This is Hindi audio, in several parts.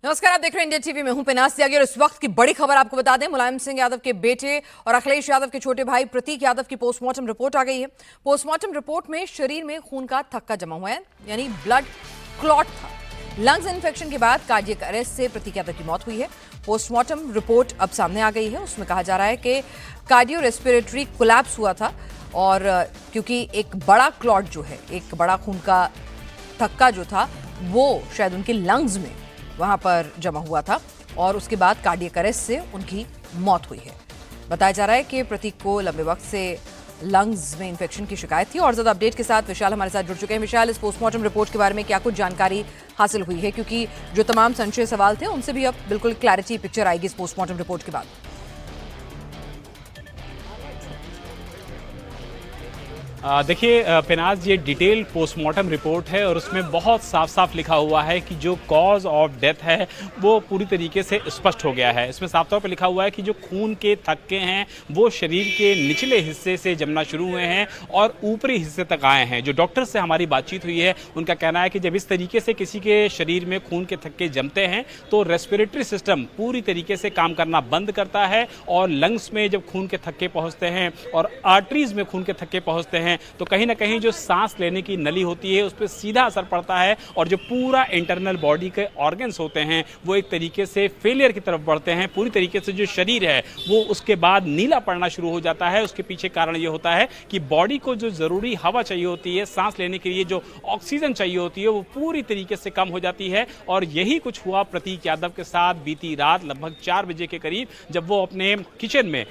नमस्कार, आप देख रहे हैं इंडिया टीवी में हूं पिनास त्यागी और इस वक्त की बड़ी खबर आपको बता दें। मुलायम सिंह यादव के बेटे और अखिलेश यादव के छोटे भाई प्रतीक यादव की पोस्टमार्टम रिपोर्ट आ गई है। पोस्टमार्टम रिपोर्ट में शरीर में खून का थक्का जमा हुआ है, यानी ब्लड क्लॉट था। लंग्स इन्फेक्शन के बाद कार्डियक अरेस्ट से प्रतीक यादव की मौत हुई है। पोस्टमार्टम रिपोर्ट अब सामने आ गई है। उसमें कहा जा रहा है कि कार्डियो रेस्पिरेटरी कोलैप्स हुआ था और क्योंकि एक बड़ा क्लॉट जो है, एक बड़ा खून का थक्का जो था वो शायद उनके लंग्स में वहां पर जमा हुआ था और उसके बाद कार्डियक अरेस्ट से उनकी मौत हुई है। बताया जा रहा है कि प्रतीक को लंबे वक्त से लंग्स में इंफेक्शन की शिकायत थी। और ज्यादा अपडेट के साथ विशाल हमारे साथ जुड़ चुके हैं। विशाल, इस पोस्टमार्टम रिपोर्ट के बारे में क्या कुछ जानकारी हासिल हुई है, क्योंकि जो तमाम संशय सवाल थे उनसे भी अब बिल्कुल क्लैरिटी पिक्चर आएगी इस पोस्टमार्टम रिपोर्ट के बाद। देखिए पिनाज, ये डिटेल पोस्टमार्टम रिपोर्ट है और उसमें बहुत साफ साफ लिखा हुआ है कि जो कॉज ऑफ डेथ है वो पूरी तरीके से स्पष्ट हो गया है। इसमें साफ तौर पर लिखा हुआ है कि जो खून के थक्के हैं वो शरीर के निचले हिस्से से जमना शुरू हुए हैं और ऊपरी हिस्से तक आए हैं। जो डॉक्टर से हमारी बातचीत हुई है उनका कहना है कि जब इस तरीके से किसी के शरीर में खून के थक्के जमते हैं तो रेस्पिरेटरी सिस्टम पूरी तरीके से काम करना बंद करता है और लंग्स में जब खून के थक्के पहुंचते हैं और आर्टरीज में खून के थक्के पहुंचते हैं तो कहीं ना कहीं जो सांस लेने की नली होती है उस पर सीधा असर पड़ता है और जो पूरा इंटरनल बॉडी के ऑर्गन्स होते हैं वो एक तरीके से फेलियर की तरफ बढ़ते हैं। पूरी तरीके से जो शरीर है वो उसके बाद नीला पड़ना शुरू हो जाता है। उसके पीछे कारण ये होता है कि बॉडी को जो जरूरी हवा चाहिए होती है, सांस लेने के लिए जो ऑक्सीजन चाहिए होती है, वो पूरी तरीके से कम हो जाती है। और यही कुछ हुआ प्रतीक यादव के साथ बीती रात लगभग 4 बजे के करीब, जब वो अपने किचन में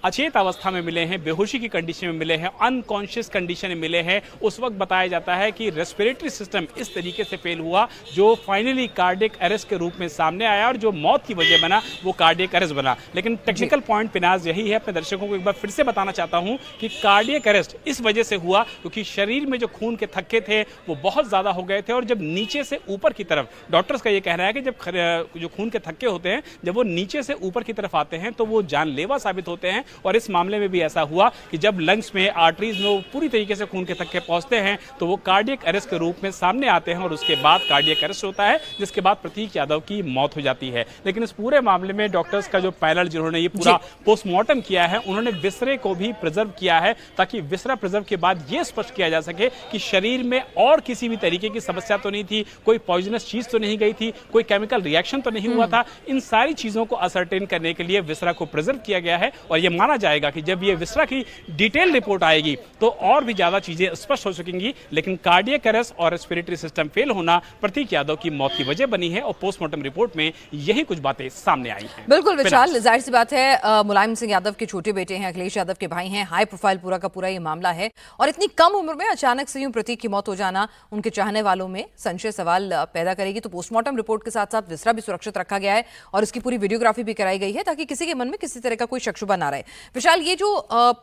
अचेत अवस्था में मिले हैं, बेहोशी की कंडीशन में मिले हैं, अनकॉन्शियस कंडीशन में मिले हैं। उस वक्त बताया जाता है कि रेस्पिरेटरी सिस्टम इस तरीके से फेल हुआ जो फाइनली कार्डियक अरेस्ट के रूप में सामने आया और जो मौत की वजह बना वो कार्डियक अरेस्ट बना। लेकिन टेक्निकल पॉइंट पिनाज यही है, अपने दर्शकों को एक बार फिर से बताना चाहता हूं कि कार्डियक अरेस्ट इस वजह से हुआ क्योंकि शरीर में जो खून के थक्के थे वो बहुत ज्यादा हो गए थे और जब नीचे से ऊपर की तरफ, डॉक्टर्स का ये कहना है कि जब जो खून के थक्के होते हैं जब वो नीचे से ऊपर की तरफ आते हैं तो वो जानलेवा साबित होते हैं। और इस मामले में भी ऐसा हुआ कि जब लंग्स में, आर्टरीज में वो पूरी तरीके से खून के थक्के पहुंचते हैं तो वो कार्डियक अरेस्ट के रूप में सामने आते हैं और उसके बाद कार्डियक अरेस्ट होता है, जिसके बाद प्रतीक यादव की मौत हो जाती है। लेकिन इस पूरे मामले में डॉक्टर्स का जो पैनल जिन्होंने ये पूरा पोस्टमार्टम किया है उन्होंने विसरे को भी प्रिजर्व किया है ताकि विसरा प्रिजर्व के बाद ये स्पष्ट किया जा सके कि शरीर में और किसी भी तरीके की समस्या तो नहीं थी, कोई पॉइजनस चीज तो नहीं गई थी, कोई केमिकल रिएक्शन तो नहीं हुआ था। इन सारी चीजों को असरटेन करने के लिए विसरा को प्रिजर्व किया गया है और यह माना जाएगा कि जब ये विसरा की डिटेल रिपोर्ट आएगी तो और भी ज्यादा चीजें स्पष्ट हो सकेंगी। लेकिन कार्डियक अरेस्ट और रेस्पिरेटरी सिस्टम फेल होना प्रतीक यादव की मौत की वजह बनी है और पोस्टमार्टम रिपोर्ट में यही कुछ बातें सामने आई हैं। बिल्कुल विशाल, जाहिर सी बात है मुलायम सिंह यादव के छोटे बेटे हैं, अखिलेश यादव के भाई हैं, हाई प्रोफाइल पूरा का पूरा ये मामला है और इतनी कम उम्र में अचानक से यूं प्रतीक की मौत हो जाना उनके चाहने वालों में संशय सवाल पैदा करेगी। तो पोस्टमार्टम रिपोर्ट के साथ साथ विसरा भी सुरक्षित रखा गया है और इसकी पूरी वीडियोग्राफी भी कराई गई है ताकि किसी के मन में किसी तरह का कोई शक शुबा ना रहे। विशाल, ये जो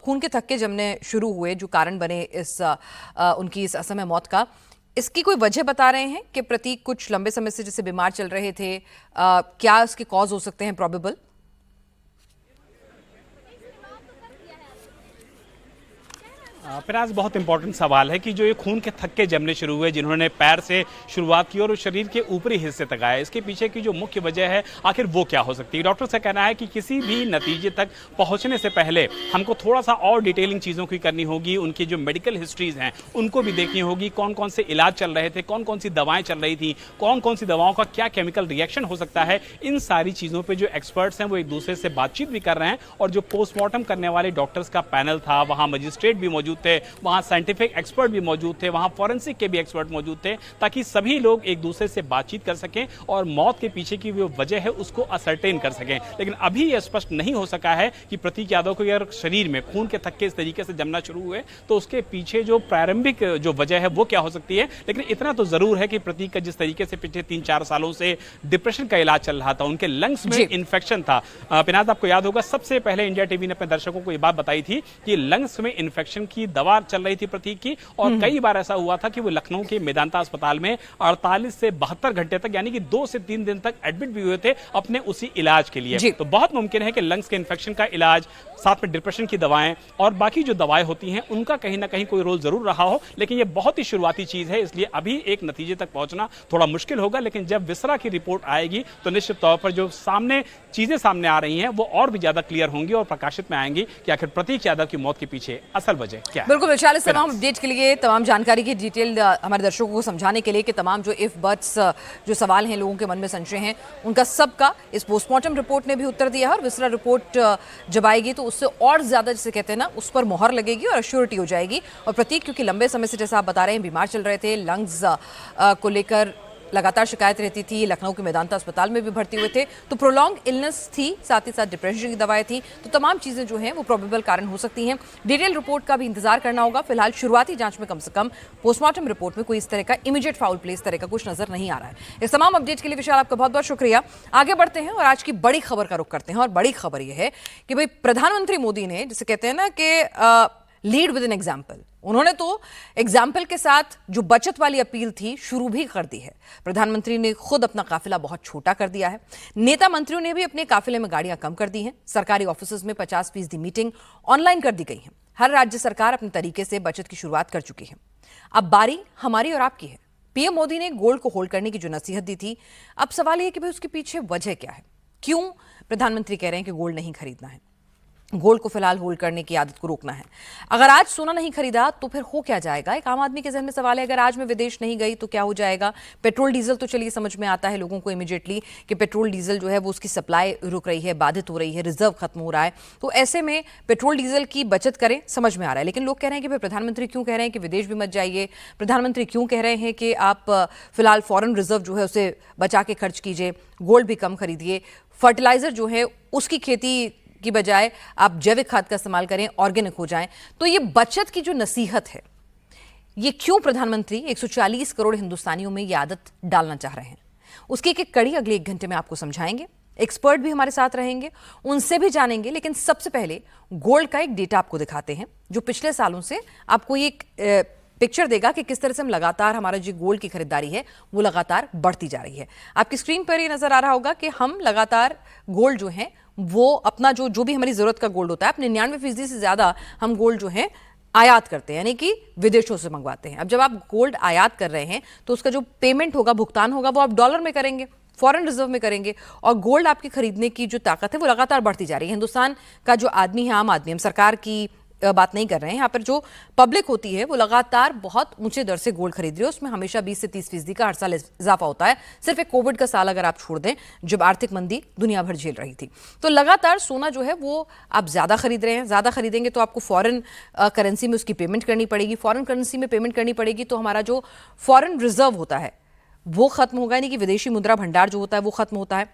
खून के थक्के जमने शुरू हुए, जो कारण बने इस उनकी इस असमय मौत का, इसकी कोई वजह बता रहे हैं कि प्रतीक कुछ लंबे समय से जैसे बीमार चल रहे थे, क्या इसके कॉज हो सकते हैं प्रोबेबल? पिनाज, बहुत इंपॉर्टेंट सवाल है कि जो ये खून के थक्के जमने शुरू हुए, जिन्होंने पैर से शुरुआत की और शरीर के ऊपरी हिस्से तक आए, इसके पीछे की जो मुख्य वजह है आखिर वो क्या हो सकती है। डॉक्टर का कहना है कि किसी भी नतीजे तक पहुंचने से पहले हमको थोड़ा सा और डिटेलिंग चीज़ों की करनी होगी। उनकी जो मेडिकल हिस्ट्रीज हैं उनको भी देखनी होगी, कौन कौन से इलाज चल रहे थे, कौन कौन सी दवाएं चल रही थी, कौन कौन सी दवाओं का क्या केमिकल रिएक्शन हो सकता है। इन सारी चीज़ों पर जो एक्सपर्ट्स हैं वो एक दूसरे से बातचीत भी कर रहे हैं और जो पोस्टमार्टम करने वाले डॉक्टर्स का पैनल था, वहाँ मजिस्ट्रेट भी मौजूद थे, वहां साइंटिफिक एक्सपर्ट भी मौजूद थे, वहां फॉरेंसिक के भी एक्सपर्ट मौजूद थे ताकि सभी लोग एक दूसरे से बातचीत कर सकें और मौत के पीछे की जो वजह है उसको असरटेन कर सकें। लेकिन अभी यह स्पष्ट नहीं हो सका है कि प्रतीक यादव को अगर शरीर में खून के थक्के इस तरीके से जमना शुरू हुए तो उसके पीछे जो प्रारंभिक जो वजह है वो क्या हो सकती है। लेकिन इतना तो जरूर है कि प्रतीक का जिस तरीके से पिछले 3-4 सालों से डिप्रेशन का इलाज चल रहा था, उनके लंग्स में इन्फेक्शन था। पिनाज, आपको याद होगा सबसे पहले इंडिया टीवी ने अपने दर्शकों को यह बात बताई थी कि लंग्स में इन्फेक्शन की दवा चल रही थी प्रतीक की, और कई बार ऐसा हुआ था कि वो लखनऊ के मेदांता अस्पताल में 48 से 72 घंटे तक, यानी कि 2 से 3 दिन तक एडमिट भी हुए थे अपने उसी इलाज के लिए। तो बहुत मुमकिन है कि लंग्स के इन्फेक्शन का इलाज, साथ में डिप्रेशन की दवाएं और बाकी जो दवाएं होती हैं उनका कहीं ना कहीं कोई रोल जरूर रहा हो, लेकिन ये बहुत ही शुरुआती चीज है, इसलिए अभी एक नतीजे तक पहुंचना थोड़ा मुश्किल होगा। लेकिन जब विसरा की रिपोर्ट आएगी तो निश्चित तौर पर जो चीजें सामने आ रही हैं वो और भी ज्यादा क्लियर होंगी और प्रकाशित में आएंगी कि आखिर प्रतीक यादव की मौत के पीछे असल वजह क्या है। बिल्कुल विशाल, इस तमाम अपडेट के लिए, तमाम जानकारी की डिटेल हमारे दर्शकों को समझाने के लिए कि तमाम जो इफ बट्स जो सवाल हैं, लोगों के मन में संशय हैं, उनका सबका इस पोस्टमार्टम रिपोर्ट ने भी उत्तर दिया है। और विसरा रिपोर्ट जब आएगी तो उससे और ज्यादा, जिसे कहते हैं ना, उस पर मोहर लगेगी और अश्योरिटी हो जाएगी। और प्रतीक क्योंकि लंबे समय से, जैसा आप बता रहे हैं, बीमार चल रहे थे, लंग्स को लेकर लगातार शिकायत रहती थी, लखनऊ के मेदांता अस्पताल में भी भर्ती हुए थे, तो प्रोलॉन्ग इलनेस थी, साथ ही साथ डिप्रेशन की दवाएं थी, तो तमाम चीजें जो हैं वो प्रोबेबल कारण हो सकती हैं। डिटेल रिपोर्ट का भी इंतजार करना होगा। फिलहाल शुरुआती जांच में कम से कम पोस्टमार्टम रिपोर्ट में कोई इस तरह का इमीडिएट फाउल प्ले, इस तरह का कुछ नजर नहीं आ रहा है। इस तमाम अपडेट के लिए विशाल आपका बहुत बहुत शुक्रिया। आगे बढ़ते हैं और आज की बड़ी खबर का रुख करते हैं। और बड़ी खबर यह है कि भाई प्रधानमंत्री मोदी ने, जिसे कहते हैं ना कि लीड विद एन एग्जाम्पल, उन्होंने तो एग्जाम्पल के साथ जो बचत वाली अपील थी शुरू भी कर दी है। प्रधानमंत्री ने खुद अपना काफिला बहुत छोटा कर दिया है। नेता मंत्रियों ने भी अपने काफिले में गाड़ियां कम कर दी हैं। सरकारी ऑफिस में 50% मीटिंग ऑनलाइन कर दी गई है। हर राज्य सरकार अपने तरीके से बचत की शुरुआत कर चुकी है। अब बारी हमारी और आपकी है। पीएम मोदी ने गोल्ड को होल्ड करने की जो नसीहत दी थी, अब सवाल यह कि भाई उसके पीछे वजह क्या है, क्यों प्रधानमंत्री कह रहे हैं कि गोल्ड नहीं खरीदना है, गोल्ड को फिलहाल होल्ड करने की आदत को रोकना है। अगर आज सोना नहीं खरीदा तो फिर हो क्या जाएगा? एक आम आदमी के जहन में सवाल है, अगर आज मैं विदेश नहीं गई तो क्या हो जाएगा? पेट्रोल डीजल तो चलिए समझ में आता है लोगों को इमीडिएटली कि पेट्रोल डीजल जो है वो उसकी सप्लाई रुक रही है, बाधित हो रही है, रिजर्व खत्म हो रहा है, तो ऐसे में पेट्रोल डीजल की बचत करें, समझ में आ रहा है। लेकिन लोग कह रहे हैं कि भाई प्रधानमंत्री क्यों कह रहे हैं कि विदेश भी मत जाइए, प्रधानमंत्री क्यों कह रहे हैं कि आप फिलहाल फॉरेन रिजर्व जो है उसे बचा के खर्च कीजिए, गोल्ड भी कम खरीदिए, फर्टिलाइजर जो है उसकी खेती की बजाय आप जैविक खाद का इस्तेमाल करें, ऑर्गेनिक हो जाएं। तो ये बचत की जो नसीहत है, ये क्यों प्रधानमंत्री 140 करोड़ हिंदुस्तानियों में ये आदत डालना चाह रहे हैं, उसकी एक कड़ी अगले 1 घंटे में आपको समझाएंगे। एक्सपर्ट भी हमारे साथ रहेंगे, उनसे भी जानेंगे। लेकिन सबसे पहले गोल्ड का एक डेटा आपको दिखाते हैं जो पिछले सालों से आपको ये पिक्चर देगा कि किस तरह से हम लगातार, हमारा जो गोल्ड की खरीदारी है वो लगातार बढ़ती जा रही है। आपकी स्क्रीन पर ये नजर आ रहा होगा कि हम लगातार गोल्ड जो है वो अपना जो भी हमारी जरूरत का गोल्ड होता है, 99% से ज्यादा हम गोल्ड जो है आयात करते हैं, यानी कि विदेशों से मंगवाते हैं। अब जब आप गोल्ड आयात कर रहे हैं तो उसका जो पेमेंट होगा, भुगतान होगा, वो आप डॉलर में करेंगे, फॉरेन रिजर्व में करेंगे, और गोल्ड आपकी खरीदने की जो ताकत है वो लगातार बढ़ती जा रही है। हिंदुस्तान का जो आदमी है, आम आदमी, हम सरकार की बात नहीं कर रहे हैं, यहाँ पर जो पब्लिक होती है वो लगातार बहुत ऊंचे दर से गोल्ड खरीद रही है। उसमें हमेशा 20 से 30% का हर साल इजाफा होता है। सिर्फ एक कोविड का साल अगर आप छोड़ दें, जब आर्थिक मंदी दुनिया भर झेल रही थी, तो लगातार सोना जो है वो आप ज्यादा खरीद रहे हैं। ज्यादा खरीदेंगे तो आपको फॉरेन करेंसी में उसकी पेमेंट करनी पड़ेगी। फॉरेन करेंसी में पेमेंट करनी पड़ेगी तो हमारा जो फॉरेन रिजर्व होता है वो खत्म होगा, यानी कि विदेशी मुद्रा भंडार जो होता है वो खत्म होता है।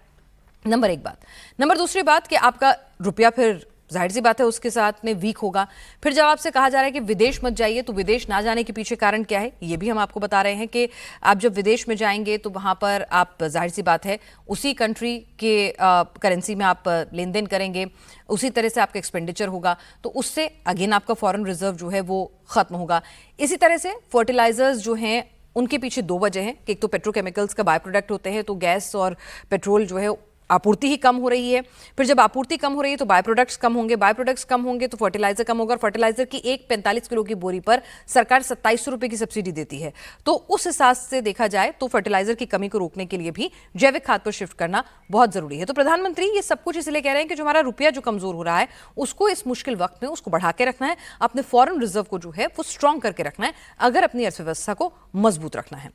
नंबर 1 बात। नंबर दूसरी बात कि आपका रुपया फिर जाहिर सी बात है उसके साथ में वीक होगा। फिर जब आपसे कहा जा रहा है कि विदेश मत जाइए, तो विदेश ना जाने के पीछे कारण क्या है ये भी हम आपको बता रहे हैं कि आप जब विदेश में जाएंगे तो वहां पर आप, जाहिर सी बात है, उसी कंट्री के करेंसी में आप लेन देन करेंगे, उसी तरह से आपका एक्सपेंडिचर होगा, तो उससे अगेन आपका फॉरेन रिजर्व जो है वो खत्म होगा। इसी तरह से फर्टिलाइजर्स जो हैं उनके पीछे 2 वजह हैं कि एक तो पेट्रोकेमिकल्स का बाय प्रोडक्ट होते हैं, तो गैस और पेट्रोल जो है आपूर्ति ही कम हो रही है। फिर जब आपूर्ति कम हो रही है तो बाय प्रोडक्ट्स कम होंगे, बाय प्रोडक्ट्स कम होंगे तो फर्टिलाइजर कम होगा, और फर्टिलाइजर की एक 45 किलो की बोरी पर सरकार 2700 रुपए की सब्सिडी देती है। तो उस हिसाब से देखा जाए तो फर्टिलाइजर की कमी को रोकने के लिए भी जैविक खाद पर शिफ्ट करना बहुत जरूरी है। तो प्रधानमंत्री ये सब कुछ इसलिए कह रहे हैं कि जो हमारा रुपया जो कमजोर हो रहा है उसको इस मुश्किल वक्त में उसको बढ़ा के रखना है, अपने फॉरेन रिजर्व को जो है वो स्ट्रांग करके रखना है, अगर अपनी अर्थव्यवस्था को मजबूत रखना है।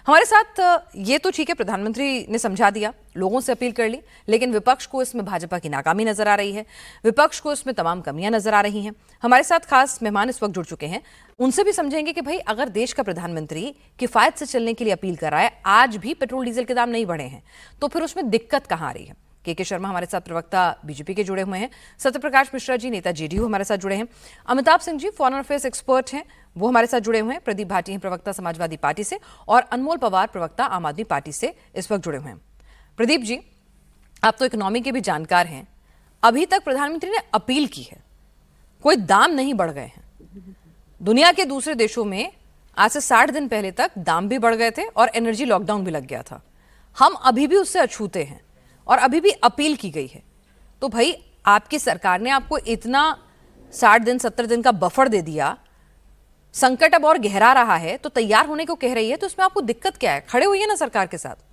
हमारे साथ ये तो ठीक है, प्रधानमंत्री ने समझा दिया, लोगों से अपील कर ली, लेकिन विपक्ष को इसमें भाजपा की नाकामी नजर आ रही है, विपक्ष को इसमें तमाम कमियां नजर आ रही हैं। हमारे साथ खास मेहमान इस वक्त जुड़ चुके हैं, उनसे भी समझेंगे कि भाई अगर देश का प्रधानमंत्री किफायत से चलने के लिए अपील कर रहा है, आज भी पेट्रोल डीजल के दाम नहीं बढ़े हैं, तो फिर उसमें दिक्कत कहां आ रही है। के शर्मा हमारे साथ प्रवक्ता बीजेपी के जुड़े हुए हैं, सत्यप्रकाश मिश्रा जी नेता जेडीयू हमारे साथ जुड़े हैं, Amitabh Singh ji foreign affairs expert हैं वो हमारे साथ जुड़े हुए हैं, प्रदीप भाटी हैं प्रवक्ता समाजवादी पार्टी से, और अनमोल पवार प्रवक्ता आम आदमी पार्टी से इस वक्त जुड़े हुए हैं। प्रदीप जी, आप तो इकोनॉमी के भी जानकार हैं, अभी तक प्रधानमंत्री ने अपील की है, कोई दाम नहीं बढ़ गए हैं, दुनिया के दूसरे देशों में आज से 60 दिन पहले तक दाम भी बढ़ गए थे और एनर्जी लॉकडाउन भी लग गया था। हम अभी भी उससे अछूते हैं और अभी भी अपील की गई है। तो भाई आपकी सरकार ने आपको इतना 60 दिन 70 दिन का बफर दे दिया, संकट अब और गहरा रहा है तो तैयार होने को कह रही है, तो इसमें आपको दिक्कत क्या है? खड़े हुई है ना सरकार के साथ।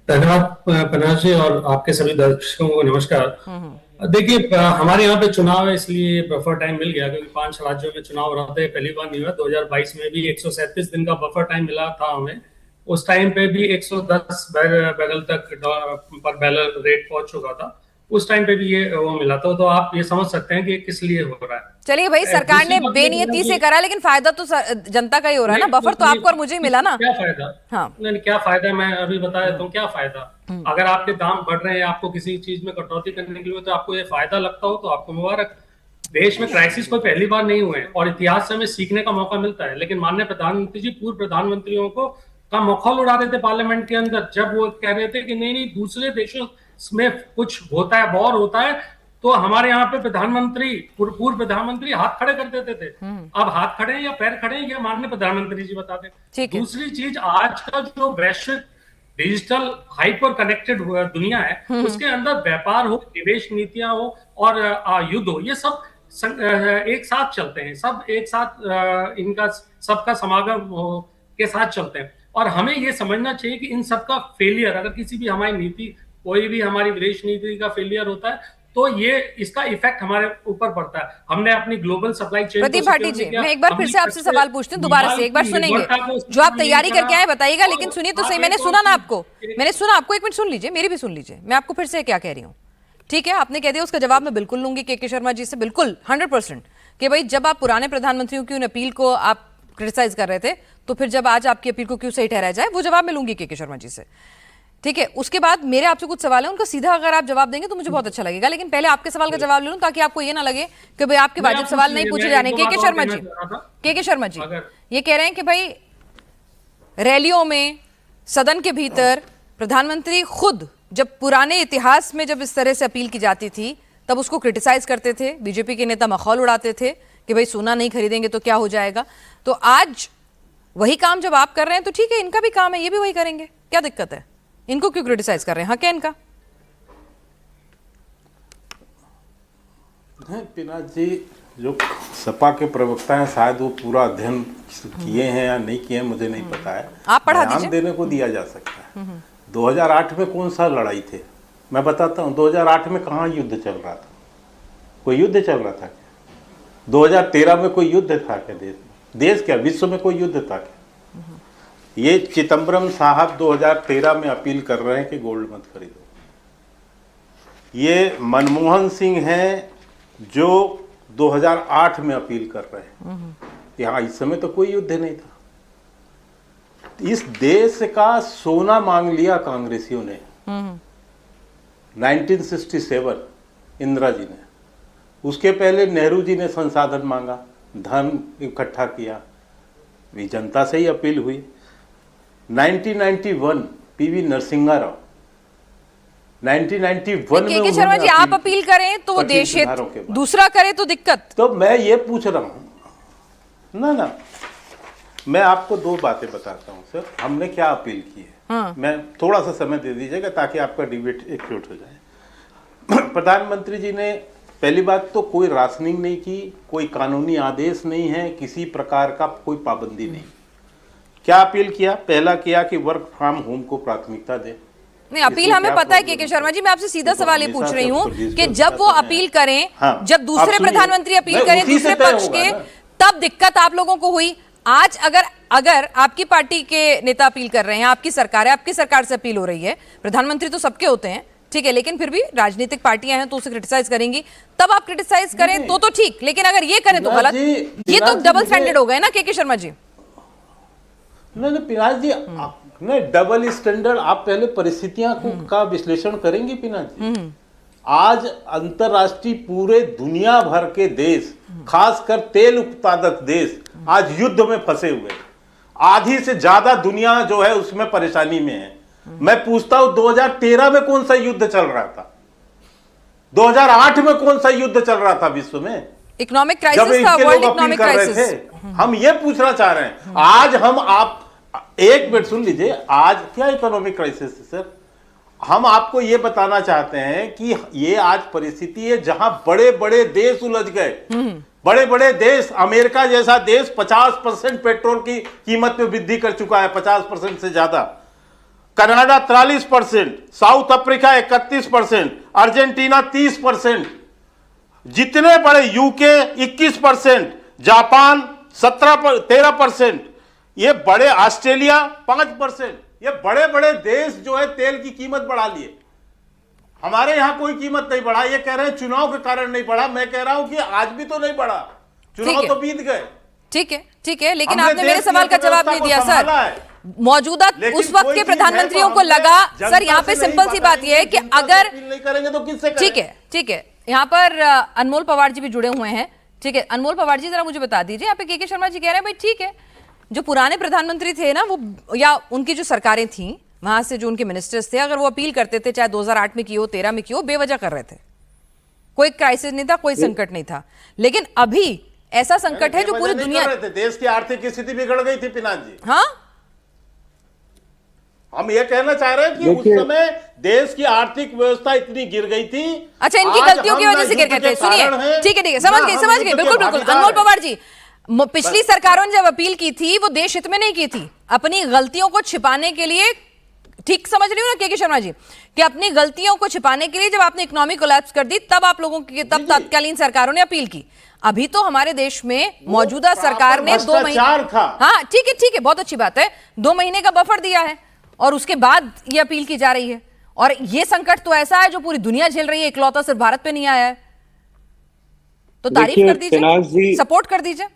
धन्यवाद पनाज जी और आपके सभी दर्शकों को नमस्कार। देखिए, हमारे यहाँ पे चुनाव है इसलिए बफर टाइम मिल गया, क्योंकि 5 राज्यों में चुनाव हो रहा था, पहली बार नहीं हुआ। 2022 में भी 137 दिन का बफर टाइम मिला था हमें। उस टाइम पे भी 110 बैरल तक पर बैरल रेट पहुंच चुका था। उस टाइम पे भी ये वो मिला था। तो आप ये समझ सकते हैं कि किस लिए हो रहा है। चलिए भाई, सरकार ने बेनियती से करा, लेकिन फायदा तो जनता का ही हो रहा है ना। बफर तो आपको और मुझे ही मिला ना। क्या फायदा? हाँ, नहीं, क्या फायदा मैं अभी बता देता हूँ। क्या फायदा? अगर आपके दाम बढ़ रहे हैं, आपको किसी चीज में कटौती करने के लिए तो आपको ये फायदा लगता हो तो आपको मुबारक। देश में क्राइसिस कोई पहली बार नहीं हुए और इतिहास से हमें सीखने का मौका मिलता है। लेकिन माननीय प्रधानमंत्री जी पूर्व प्रधानमंत्रियों को का मखौल उड़ा रहे थे पार्लियामेंट के अंदर, जब वो कह रहे थे कि नहीं दूसरे देशों में कुछ होता है, वॉर होता है, तो हमारे यहाँ पे पूर्व प्रधानमंत्री हाथ खड़े कर देते थे। अब हाथ खड़े या पैर खड़े, ये माननीय प्रधानमंत्री जी बताते। दूसरी चीज, आज का जो वैश्विक डिजिटल हाइपर कनेक्टेड दुनिया है, उसके अंदर व्यापार हो, निवेश नीतियां हो और युद्ध हो, ये सब एक साथ चलते हैं। सब एक साथ इनका सबका समागम के साथ चलते हैं। और हमें ये समझना चाहिए कि इन सबका फेलियर, अगर किसी भी हमारी नीति, कोई भी हमारी विदेश नीति का फेलियर होता है तो ये इसका इफेक्ट हमारे ऊपर पड़ता है। हमने अपनी global supply chain. Pradeep Bhati ji, मैं एक बार फिर से आपसे सवाल पूछती हूँ, दोबारा से एक बार सुनेंगे जो आप तैयारी करके आए, बताइएगा। लेकिन सुनिए तो सही, मैंने सुना ना आपको, मैंने सुना आपको। एक मिनट सुन लीजिए, मेरी भी सुन लीजिए। मैं आपको फिर से क्या कह रही हूँ, ठीक है? आपने कह दिया, उसका जवाब मैं बिल्कुल लूंगी के शर्मा जी से, बिल्कुल 100%। कि भाई जब आप पुराने प्रधानमंत्रियों की उन अपील को आप क्रिटिसाइज कर रहे थे, तो फिर जब आज आपकी अपील को क्यों सही ठहराया जाए, वो जवाब मैं लूंगी के शर्मा जी से, ठीक है? उसके बाद मेरे आपसे कुछ सवाल है, उनका सीधा अगर आप जवाब देंगे तो मुझे बहुत अच्छा लगेगा। लेकिन पहले आपके सवाल का जवाब ले लूं, ताकि आपको ये ना लगे कि भाई आपके वाजिब सवाल नहीं पूछे जाने। के शर्मा जी ये कह रहे हैं कि भाई रैलियों में, सदन के भीतर प्रधानमंत्री खुद जब पुराने इतिहास में जब इस तरह से अपील की जाती थी तब उसको क्रिटिसाइज करते थे। बीजेपी के नेता मखौल उड़ाते थे कि भाई सोना नहीं खरीदेंगे तो क्या हो जाएगा। तो आज वही काम जब आप कर रहे हैं तो ठीक है, इनका भी काम है, ये भी वही करेंगे, क्या दिक्कत है? इनको क्यों क्रिटिसाइज कर रहे हैं? हाँ, क्या इनका? पिनाज जी, जो सपा के प्रवक्ता हैं, शायद वो पूरा अध्ययन किए हैं या नहीं किए हैं, मुझे नहीं पता है। आप पढ़ा दीजिए। ध्यान देने को दिया जा सकता है। 2008 में कौन सा लड़ाई थे, मैं बताता हूँ। 2008 में कहाँ युद्ध चल रहा था? कोई युद्ध चल रहा था क्या? 2013 में कोई युद्ध था क्या? देश क्या, विश्व में कोई युद्ध था क्या? ये चिदम्बरम साहब 2013 में अपील कर रहे हैं कि गोल्ड मत खरीदो। ये मनमोहन सिंह हैं जो 2008 में अपील कर रहे हैं। यहाँ इस समय तो कोई युद्ध नहीं था। इस देश का सोना मांग लिया कांग्रेसियों ने 1967 इंदिरा जी ने। उसके पहले नेहरू जी ने संसाधन मांगा, धन इकट्ठा किया, भी जनता से ही अपील हुई। 1991 पीवी नरसिंहा राव 1991 में। के शर्मा जी, आप अपील करें तो देश हित, दूसरा करे तो दिक्कत। तो मैं ये पूछ रहा हूं ना, मैं आपको दो बातें बताता हूं सर। हमने क्या अपील की है। हाँ। मैं थोड़ा सा समय दे दीजिएगा ताकि आपका डिबेट एक्यूट हो जाए। प्रधानमंत्री जी ने पहली बात तो कोई राशनिंग नहीं की, कोई कानूनी आदेश नहीं है, किसी प्रकार का कोई पाबंदी नहीं। क्या अपील किया? पहला किया कि वर्क फ्रॉम होम को प्राथमिकता दे। नहीं, अपील हमें पता है के शर्मा जी। मैं आपसे सीधा सवाल ये पूछ रही हूँ कि जब वो अपील करें, हाँ, जब दूसरे प्रधानमंत्री अपील करें दूसरे पक्ष के, तब दिक्कत आप लोगों को हुई। आज अगर आपकी पार्टी के नेता अपील कर रहे हैं, आपकी सरकार है, आपकी सरकार से अपील हो रही है, प्रधानमंत्री तो सबके होते हैं, ठीक है, लेकिन फिर भी राजनीतिक पार्टियां हैं तो उसे क्रिटिसाइज करेंगे, तब आप क्रिटिसाइज करें तो ठीक, लेकिन अगर ये करें तो गलत। ये तो डबल स्टैंडर्ड हो गए ना के शर्मा जी। नहीं पिनाज जी, नहीं डबल स्टैंडर्ड। आप पहले परिस्थितियां का विश्लेषण करेंगे पिनाज जी। आज अंतरराष्ट्रीय पूरे दुनिया भर के देश, खासकर तेल उत्पादक देश आज युद्ध में फंसे हुए हैं। आधी से ज्यादा दुनिया जो है उसमें परेशानी में है। मैं पूछता हूं 2013 में कौन सा युद्ध चल रहा था? 2008 में कौन सा युद्ध चल रहा था विश्व में? इकोनॉमिक जब क्राइसिस था, इनके वर्ल्ड लोग अपील इकोनॉमिक कर रहे क्राइसिस। थे। हम ये पूछना चाह रहे हैं, आज हम आप एक मिनट सुन लीजिए, आज क्या इकोनॉमिक क्राइसिस है सर? हम आपको ये बताना चाहते हैं कि ये आज परिस्थिति है जहां बड़े बड़े देश उलझ गए। बड़े बड़े देश, अमेरिका जैसा देश 50% पेट्रोल की कीमत में वृद्धि कर चुका है, 50% से ज्यादा। कनाडा 43%, साउथ अफ्रीका 31%, अर्जेंटीना 30%, जितने बड़े यूके 21%, जापान 13%, ये बड़े ऑस्ट्रेलिया 5%, ये बड़े बड़े देश जो है तेल की कीमत बढ़ा लिए। हमारे यहां कोई कीमत नहीं बढ़ा। ये कह रहे हैं चुनाव के कारण नहीं बढ़ा, मैं कह रहा हूं कि आज भी तो नहीं बढ़ा, चुनाव तो बीत गए। ठीक है, लेकिन हमने आपने मेरे देश की सवाल का जवाब नहीं दिया अर्थव्यवस्था को सर। संभाला है। मौजूदा लेकिन उस वक्त कोई के चीज है प्रधानमंत्रियों तो को हमने लगा, जनता सर यहाँ पे से नहीं सिंपल सी बात यह है कि जनता से अगर, अपील नहीं करेंगे तो किससे करें? ठीक है, यहाँ पर अनमोल पवार जी भी जुड़े हुए हैं। ठीक है, अनमोल पवार जी, जरा मुझे बता दीजिए, यहाँ पे के शर्मा जी कह रहे हैं भाई ठीक है, जो पुराने प्रधानमंत्री थे ना, वो या उनकी जो सरकारें थी वहां से जो उनके मिनिस्टर्स थे, अगर वो अपील करते थे, चाहे 2008 में की हो, 13 में की हो, बेवजह कर रहे थे, कोई क्राइसिस नहीं था, कोई संकट नहीं था। लेकिन अभी ऐसा संकट है जो पूरी दुनिया, देश की आर्थिक स्थिति बिगड़ गई थी पिनाक जी। हाँ, हम ये कहना चाह रहे हैं कि उस समय देश की आर्थिक व्यवस्था इतनी गिर गई थी। अच्छा, इनकी आज गलतियों की हम वजह ना से गिर युद्ध गए थे। के कारण सुनिए, हैं, ठीक है, समझ ना गए, हम समझ युद्ध गए, के बिल्कुल बिल्कुल। भागीदार अनमोल हैं। पवार जी, पिछली सरकारों ने जब अपील की थी, वो देश हित में नहीं की थी, अपनी गलतियों को छिपाने के लिए। ठीक समझ रही हूँ ना के शर्मा जी, कि अपनी गलतियों को छिपाने के लिए जब आपने इकोनॉमी कोलैप्स कर दी, तब आप लोगों की, तब तत्कालीन सरकारों ने अपील की। अभी तो हमारे देश में मौजूदा सरकार ने 2 महीने, हाँ ठीक है, बहुत अच्छी बात है, 2 महीने का बफर दिया है और उसके बाद ये अपील की जा रही है। और ये संकट तो ऐसा है जो पूरी दुनिया झेल रही है, इकलौता सिर्फ भारत पे नहीं आया है। तो तारीफ कर दीजिए, सपोर्ट कर दीजिए।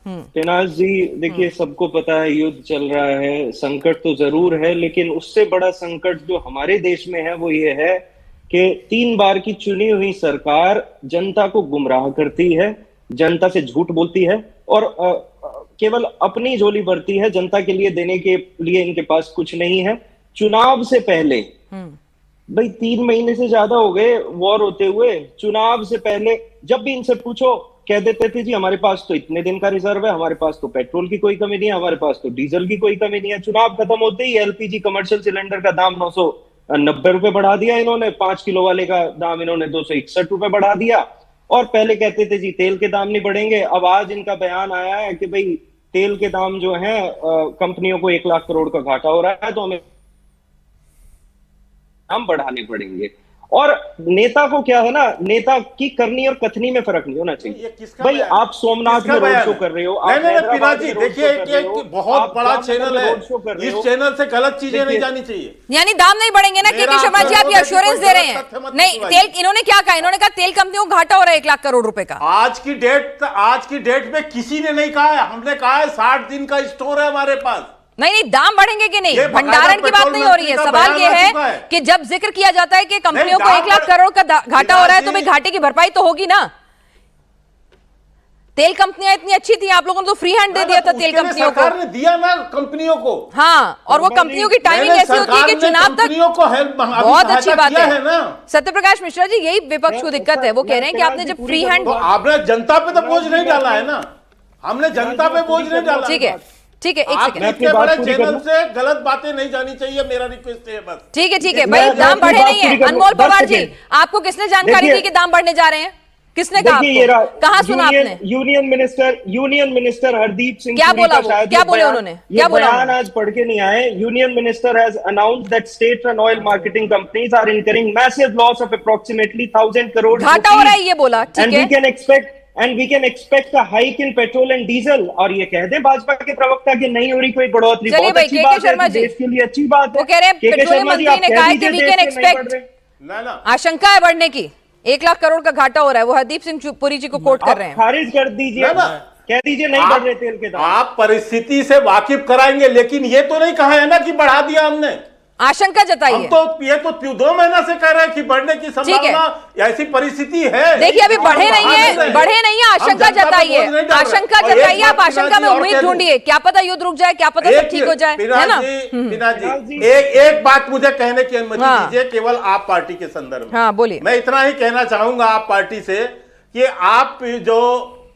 पिनाज जी, देखिए सबको पता है युद्ध चल रहा है, संकट तो जरूर है, लेकिन उससे बड़ा संकट जो हमारे देश में है वो ये है कि 3 बार की चुनी हुई सरकार जनता को गुमराह करती है, जनता से झूठ बोलती है और केवल अपनी झोली भरती है, जनता के लिए देने के लिए इनके पास कुछ नहीं है। चुनाव से पहले भाई 3 महीने से ज्यादा हो गए वॉर होते हुए, चुनाव से पहले जब भी इनसे पूछो कह देते थे जी हमारे पास तो इतने दिन का रिजर्व है, हमारे पास तो पेट्रोल की कोई कमी नहीं है, हमारे पास तो डीजल की कोई कमी नहीं है। चुनाव खत्म होते ही एलपीजी कमर्शियल सिलेंडर का दाम 990 रुपए बढ़ा दिया इन्होंने, 5 किलो वाले का दाम इन्होंने 261 रुपए बढ़ा दिया। और पहले कहते थे जी तेल के दाम नहीं बढ़ेंगे, अब आज इनका बयान आया है कि भाई तेल के दाम जो है कंपनियों को 1 लाख करोड़ का घाटा हो रहा है, तो हमें दाम बढ़ाने पड़ेंगे। और नेता को क्या है ना, नेता की करनी और कथनी में फर्क नहीं होना चाहिए। भाई आप सोमनाथ में रोड शो कर रहे हो, नहीं, देखिए एक बहुत बड़ा चैनल है, इस चैनल से गलत चीजें नहीं जानी चाहिए। यानी दाम नहीं बढ़ेंगे ना के शर्मा जी, आप ये एश्योरेंस दे रहे हैं? नहीं, तेल, इन्होंने क्या कहा? इन्होंने कहा तेल कंपनियों को घाटा हो रहा है 1 लाख करोड़ रुपए का। आज की डेट में किसी ने नहीं कहा है, हमने कहा है 60 दिन का स्टोर है हमारे पास। नहीं, दाम बढ़ेंगे कि नहीं, भंडारण की बात नहीं हो रही है। सवाल ये है कि जब जिक्र किया जाता है कि कंपनियों को 1 लाख करोड़ का घाटा हो रहा है, तो भाई घाटे की भरपाई तो होगी ना। तेल कंपनियां इतनी अच्छी थी, आप लोगों ने तो फ्री हैंड दे दिया था तेल कंपनियों को। सरकार ने दिया ना कंपनियों को। हाँ, और वो कंपनियों की टाइमिंग ऐसी होती है कि चुनाव तक बहुत अच्छी बात है। सत्यप्रकाश मिश्रा जी, यही विपक्ष को दिक्कत है, वो कह रहे हैं कि आपने जब फ्री हैंड, आपने जनता पे तो बोझ नहीं डाला है ना, हमने जनता पे बोझ नहीं डाला। ठीक है, एक सेकंड, इतने बड़े चैनल से गलत बातें नहीं जानी चाहिए, मेरा रिक्वेस्ट है बस। ठीक है भाई, दाम बढ़े नहीं है। अनमोल पवार जी, आपको किसने जानकारी दी कि दाम बढ़ने जा रहे हैं? किसने कहा आपको? कहां सुना आपने? यूनियन मिनिस्टर हरदीप सिंह क्या बोला? क्या बोले उन्होंने? क्या बोला? बयान आज पढ़ के नहीं आए। Union minister has announced that state and oil marketing companies are incurring massive loss of approximately 1000 crore घाटा हो रहा है, ये बोला। ठीक है, and we can expect a hike in petrol and diesel। और ये कह दें भाजपा के प्रवक्ता कि नहीं हो रही कोई बढ़ोतरी, बहुत अच्छी बात है, देश के लिए अच्छी बात है। वो कह रहे हैं पेट्रोलियम मंत्री ने कहा है कि we can expect, आशंका है बढ़ने की, 1 लाख करोड़ का घाटा हो रहा है। वो हरदीप सिंह पुरी जी को कोट कर रहे हैं। खारिज कर दीजिए, कह दीजिए नहीं बढ़ रहे तेल के दाम। आप परिस्थिति से वाकिफ कराएंगे, लेकिन ये तो नहीं कहा है ना कि बढ़ा दिया हमने, आशंका जताई है। तो ये तो 2 महीना से कह रहे हैं कि बढ़ने की संभावना, ऐसी परिस्थिति है। देखिए अभी बढ़े नहीं है, आशंका जताइए, आप आशंका में उम्मीद ढूंढिए, क्या पता युद्ध रुक जाए, क्या पता सब ठीक हो जाए, है ना? पिनाज जी, एक बात मुझे कहने की अनुमति दीजिए, केवल आप पार्टी के संदर्भ में। हाँ बोलिए। मैं इतना ही कहना चाहूंगा आप पार्टी से कि आप जो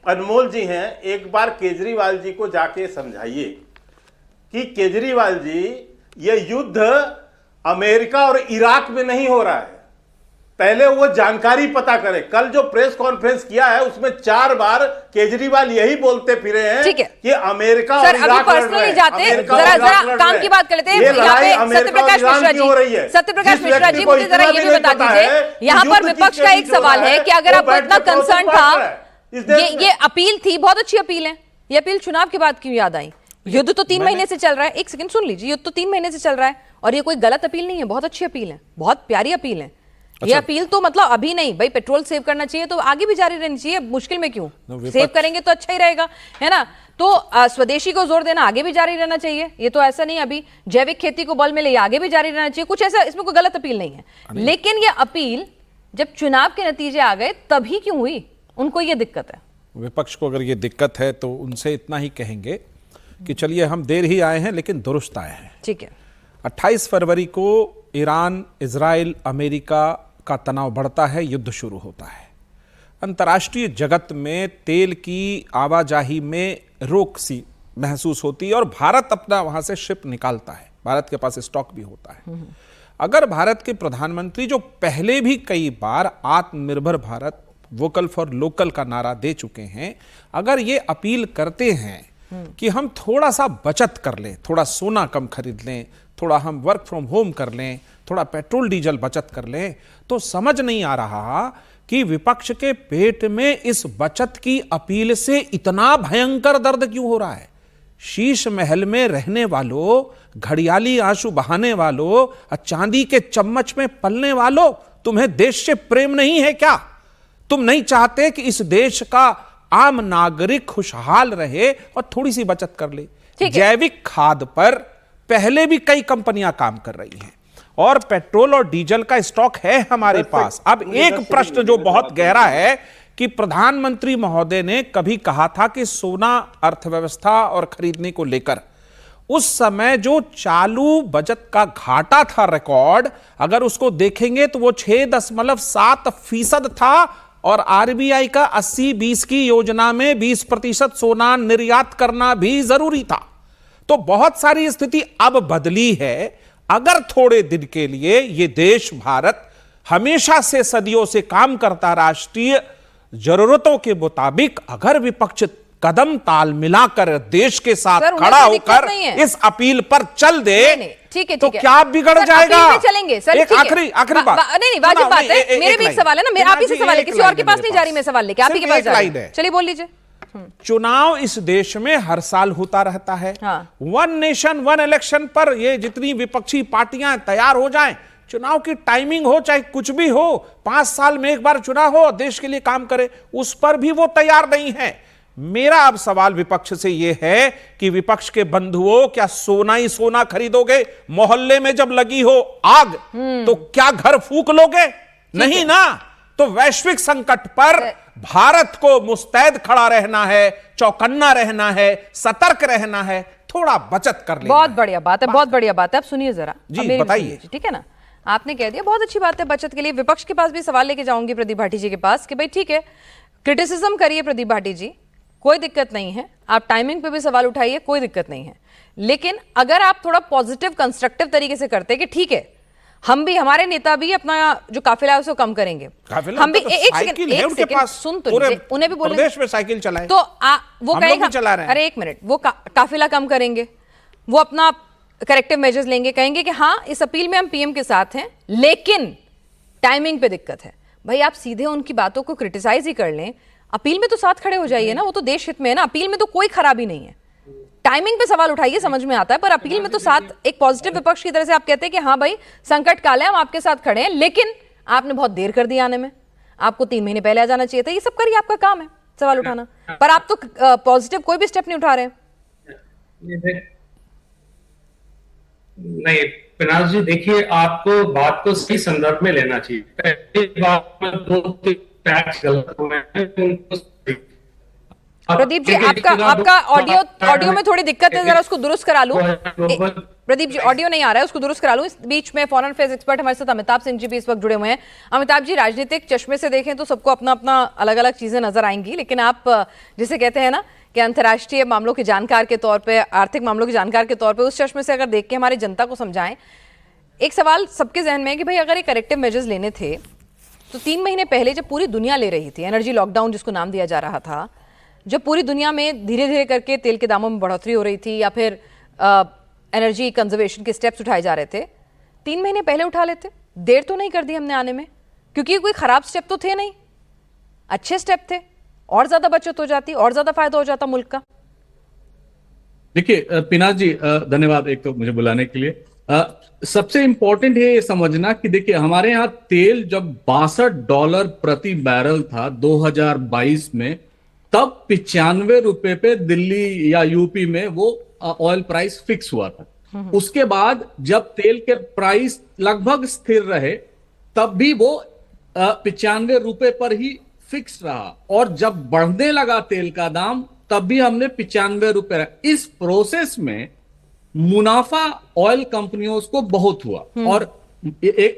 अनमोल जी हैं, एक बार केजरीवाल जी को जाके समझाइए कि केजरीवाल जी, ये युद्ध अमेरिका और इराक में नहीं हो रहा है। पहले वो जानकारी पता करें। कल जो प्रेस कॉन्फ्रेंस किया है उसमें 4 बार केजरीवाल यही बोलते फिरे हैं कि अमेरिका और इराक लड़ रहे हैं। जरा काम की बात कर लेते हैं। यहाँ पे सत्यप्रकाश मिश्रा जी, सत्यप्रकाश मिश्रा जी, मुझे जरा ये भी बता दीजिए, यहाँ पर विपक्ष का एक सवाल है कि अगर आपको इतना कंसर्न था, ये अपील थी, बहुत अच्छी अपील है, ये अपील चुनाव के बाद क्यों याद आई? युद्ध तो 3 महीने से चल रहा है। एक सेकंड सुन लीजिए, युद्ध तो 3 महीने से चल रहा है और ये कोई गलत अपील नहीं है, बहुत अच्छी अपील है, बहुत प्यारी अपील है। ये अपील तो मतलब अभी नहीं भाई, पेट्रोल सेव करना चाहिए तो आगे भी जारी रहनी चाहिए, मुश्किल में क्यों? सेव करेंगे तो अच्छा ही रहेगा, है ना? तो स्वदेशी को जोर देना आगे भी जारी रहना चाहिए। ये तो ऐसा नहीं अभी जैविक खेती को बल मिले, आगे भी जारी रहना चाहिए, कुछ ऐसा इसमें कोई गलत अपील नहीं है। लेकिन ये अपील जब चुनाव के नतीजे आ गए तभी क्यों हुई? उनको ये दिक्कत है। विपक्ष को अगर ये दिक्कत है तो उनसे इतना ही कहेंगे कि चलिए हम देर ही आए हैं लेकिन दुरुस्त आए हैं। ठीक है। 28 फरवरी को ईरान, इजराइल, अमेरिका का तनाव बढ़ता है, युद्ध शुरू होता है। अंतर्राष्ट्रीय जगत में तेल की आवाजाही में रोक सी महसूस होती है और भारत अपना वहां से शिप निकालता है, भारत के पास स्टॉक भी होता है। अगर भारत के प्रधानमंत्री, जो पहले भी कई बार आत्मनिर्भर भारत, वोकल फॉर लोकल का नारा दे चुके हैं, अगर ये अपील करते हैं कि हम थोड़ा सा बचत कर लें, थोड़ा सोना कम खरीद लें, थोड़ा हम वर्क फ्रॉम होम कर लें, थोड़ा पेट्रोल डीजल बचत कर लें, तो समझ नहीं आ रहा कि विपक्ष के पेट में इस बचत की अपील से इतना भयंकर दर्द क्यों हो रहा है। शीश महल में रहने वालों, घड़ियाली आंसू बहाने वालों, चांदी के चम्मच में पलने वालों, तुम्हें देश से प्रेम नहीं है क्या? तुम नहीं चाहते कि इस देश का आम नागरिक खुशहाल रहे और थोड़ी सी बचत कर ले? जैविक खाद पर पहले भी कई कंपनियां काम कर रही हैं और पेट्रोल और डीजल का स्टॉक है हमारे पास। अब एक प्रश्न जो बहुत गहरा है कि प्रधानमंत्री महोदय ने कभी कहा था कि सोना अर्थव्यवस्था और खरीदने को लेकर, उस समय जो चालू बजट का घाटा था रिकॉर्ड, अगर उसको देखेंगे तो वो 6.7% था और आरबीआई का 80-20 की योजना में 20% सोना निर्यात करना भी जरूरी था। तो बहुत सारी स्थिति अब बदली है। अगर थोड़े दिन के लिए ये देश भारत हमेशा से सदियों से काम करता राष्ट्रीय जरूरतों के मुताबिक, अगर विपक्ष कदम ताल मिलाकर देश के साथ खड़ा होकर इस अपील पर चल दे, ठीक है, तो क्या बिगड़ जाएगा? चलेंगे सर। एक आखिरी बात, नहीं वाजिब बात है, मेरे भी एक सवाल है ना, मेरा आप ही से सवाल है, किसी और के पास नहीं जा रही मैं सवाल लेके, आप ही के पास जा रही हूं। चलिए बोल लीजिए। चुनाव इस देश में हर साल होता रहता है। वन नेशन वन इलेक्शन पर ये जितनी विपक्षी पार्टियां तैयार हो जाएं, चुनाव की टाइमिंग हो चाहे कुछ भी हो, 5 साल में एक बार चुनाव हो, देश के लिए काम करे, उस पर भी वो तैयार नहीं है। मेरा अब सवाल विपक्ष से यह है कि विपक्ष के बंधुओं, क्या सोना ही सोना खरीदोगे? मोहल्ले में जब लगी हो आग तो क्या घर फूंक लोगे? नहीं ना। तो वैश्विक संकट पर भारत को मुस्तैद खड़ा रहना है, चौकन्ना रहना है, सतर्क रहना है, थोड़ा बचत कर लेना। बहुत बढ़िया बात है, बहुत बढ़िया बात है। अब सुनिए जरा जी, बताइए। ठीक है ना, आपने कह दिया बहुत अच्छी बात है बचत के लिए। विपक्ष के पास भी सवाल लेके जाऊंगी प्रदीप भाटी जी के पास कि भाई ठीक है, क्रिटिसिज्म करिए प्रदीप भाटी जी, कोई दिक्कत नहीं है, आप टाइमिंग पे भी सवाल उठाइए, कोई दिक्कत नहीं है। लेकिन अगर आप थोड़ा पॉजिटिव कंस्ट्रक्टिव तरीके से करते कि ठीक है, हम भी, हमारे नेता भी अपना जो काफिला है उसको कम करेंगे, हम भी एक सेकंड सुन तो लीजिए, उन्हें भी बोलेंगे प्रदेश में साइकिल चलाएं, तो वो कहेगा अरे एक मिनट, वो काफिला कम करेंगे, वो अपना करेक्टिव मेजर्स लेंगे, कहेंगे कि हाँ इस अपील में हम पीएम के साथ हैं लेकिन टाइमिंग पे दिक्कत है। भाई आप सीधे उनकी बातों को क्रिटिसाइज ही कर लें, अपील में तो साथ खड़े हो जाइए ना, वो तो देश हित में है ना, अपील में तो कोई खराबी नहीं है। टाइमिंग पे सवाल उठाइए, समझ में आता है, पर अपील में तो साथ एक पॉजिटिव विपक्ष की तरह से आप कहते हैं कि हाँ भाई संकट काल है, हम आपके साथ खड़े हैं, लेकिन आपने बहुत देर कर दी आने में, आपको 3 महीने पहले आ जाना चाहिए था। ये सब करिए, आपका काम है सवाल उठाना, पर आप तो पॉजिटिव कोई भी स्टेप नहीं उठा रहे हैं। नहीं पिनाज जी, देखिए आपको बात को सही संदर्भ में लेना चाहिए। पहली बात में 2-3 फैक्ट्स गलत हुए हैं, प्रदीप जी, आपका ऑडियो में थोड़ी दिक्कत है, जरा उसको दुरुस्त करा लूं। प्रदीप जी, ऑडियो नहीं आ रहा है, उसको दुरुस्त करा लूं। इस बीच में फॉरेन अफेयर्स एक्सपर्ट हमारे साथ अमिताभ सिंह जी भी इस वक्त जुड़े हुए हैं। अमिताभ जी, राजनीतिक चश्मे से देखें तो सबको अपना अपना अलग अलग चीजें नजर आएंगी, लेकिन आप जिसे कहते हैं ना कि अंतर्राष्ट्रीय मामलों के जानकार के तौर पे, आर्थिक मामलों के जानकार के तौर पे, उस चश्मे से अगर देख के हमारी जनता को समझाएं। एक सवाल सबके जहन में है कि भाई अगर ये करेक्टिव मेजर्स लेने थे तो 3 महीने पहले जब पूरी दुनिया ले रही थी, एनर्जी लॉकडाउन जिसको नाम दिया जा रहा था, जब पूरी दुनिया में धीरे धीरे करके तेल के दामों में बढ़ोतरी हो रही थी या फिर एनर्जी कंजर्वेशन के स्टेप्स उठाए जा रहे थे, 3 महीने पहले उठा लेते। देर तो नहीं कर दी हमने आने में, क्योंकि कोई खराब स्टेप तो थे नहीं, अच्छे स्टेप थे, और ज्यादा बचत हो जाती, और ज्यादा फायदा हो जाता मुल्क का। देखिए पिनाक जी, धन्यवाद एक तो मुझे बुलाने के लिए। सबसे इंपॉर्टेंट है ये समझना कि देखिए हमारे यहाँ तेल जब $62 प्रति बैरल था 2022 में, तब 95 रुपए पे दिल्ली या यूपी में वो ऑयल प्राइस फिक्स हुआ था। उसके बाद जब तेल के प्राइस लगभग स्थिर रहे, तब भी वो 95 रुपए पर ही फिक्स रहा, और जब बढ़ने लगा तेल का दाम तब भी हमने 95 रुपए रखा। इस प्रोसेस में मुनाफा ऑयल कंपनियों को बहुत हुआ, और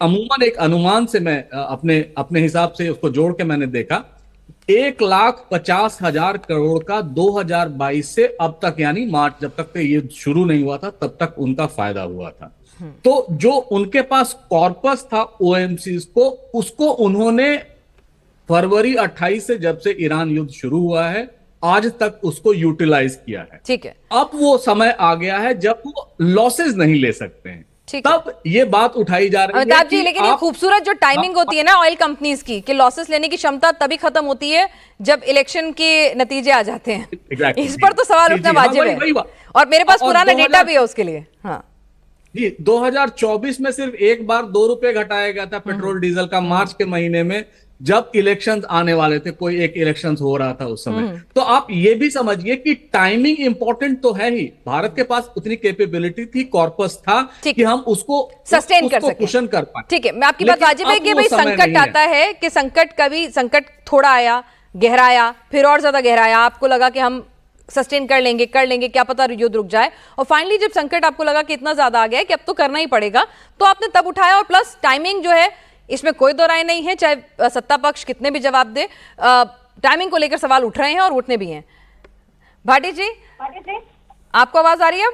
अमूमन एक अनुमान से मैं अपने हिसाब से उसको जोड़ के मैंने देखा, 1,50,000 करोड़ का 2022 से अब तक, यानी मार्च जब तक ये शुरू नहीं हुआ था तब तक उनका फायदा हुआ था। तो जो उनके पास कॉर्पस था ओएमसी को, उसको उन्होंने फरवरी 28 से जब से ईरान युद्ध शुरू हुआ है आज तक उसको यूटिलाइज किया है। ठीक है, अब वो समय आ गया है जब वो लॉसेस नहीं ले सकते हैं, तब ये बात उठाई जा रही है जी। लेकिन ये खूबसूरत जो टाइमिंग होती है ना ऑयल कंपनीज की, कि लॉसेस लेने की क्षमता तभी खत्म होती है जब इलेक्शन के नतीजे आ जाते हैं। exactly. इस पर तो सवाल उठना वाजिब है, और मेरे पास पुराना डेटा भी है उसके लिए। हाँ जी, 2024 में सिर्फ एक बार 2 रुपए घटाया गया था पेट्रोल डीजल का, मार्च के महीने में, जब इलेक्शंस आने वाले थे, कोई एक इलेक्शंस हो रहा था उस समय। तो आप ये भी समझिए कि टाइमिंग इंपॉर्टेंट तो है ही, भारत के पास उतनी कैपेबिलिटी थी, कॉर्पस था कि हम उसको सस्टेन कर सके, कुशन कर पाए। ठीक है, मैं आपकी बात वाजिब है कि भाई संकट आता है, कि संकट थोड़ा आया, गहराया, फिर और ज्यादा गहराया, आपको लगा कि हम सस्टेन कर लेंगे, क्या पता युद्ध रुक जाए, और फाइनली जब संकट आपको लगा कि इतना ज्यादा आ गया है कि अब तो करना ही पड़ेगा, तो आपने तब उठाया। और प्लस टाइमिंग जो है, इसमें कोई दो राय नहीं है, चाहे सत्ता पक्ष कितने भी जवाब दे, टाइमिंग को लेकर सवाल उठ रहे हैं और उठने भी हैं। भाटी जी, आपको आवाज आ रही है?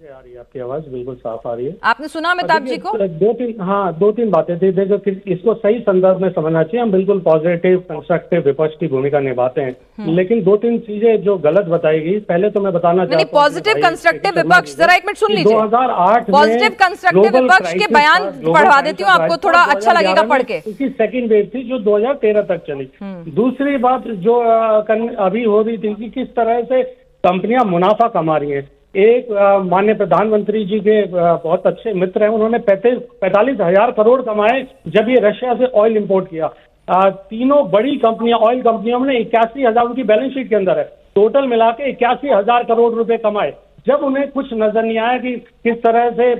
आ रही है, आपकी आवाज बिल्कुल साफ आ रही है। आपने सुना अमिताभ जी को? दो तीन बातें थी। देखो, इसको सही संदर्भ में समझना चाहिए। हम बिल्कुल पॉजिटिव कंस्ट्रक्टिव विपक्ष की भूमिका निभाते हैं, लेकिन 2-3 चीजें जो गलत बताई गई, पहले तो मैं बताना चाहता हूं पॉजिटिव कंस्ट्रक्टिव विपक्ष, जरा एक मिनट सुन लीजिए। 2008 पॉजिटिव कंस्ट्रक्टिव विपक्ष के बयान पढ़वा देती हूँ आपको, थोड़ा अच्छा लगेगा पढ़ के। उसकी सेकंड वेव थी जो 2013 तक चली। दूसरी बात जो अभी हो रही थी कि किस तरह से कंपनियां मुनाफा कमा रही हैं। एक माननीय प्रधानमंत्री जी के बहुत अच्छे मित्र हैं, उन्होंने 45,000 करोड़ कमाए जब ये रशिया से ऑयल इंपोर्ट किया। तीनों बड़ी कंपनियां, ऑयल कंपनियों ने 81,000 उनकी बैलेंस शीट के अंदर है, टोटल मिला के 81,000 करोड़ रुपए कमाए। जब उन्हें कुछ नजर नहीं आया कि किस तरह से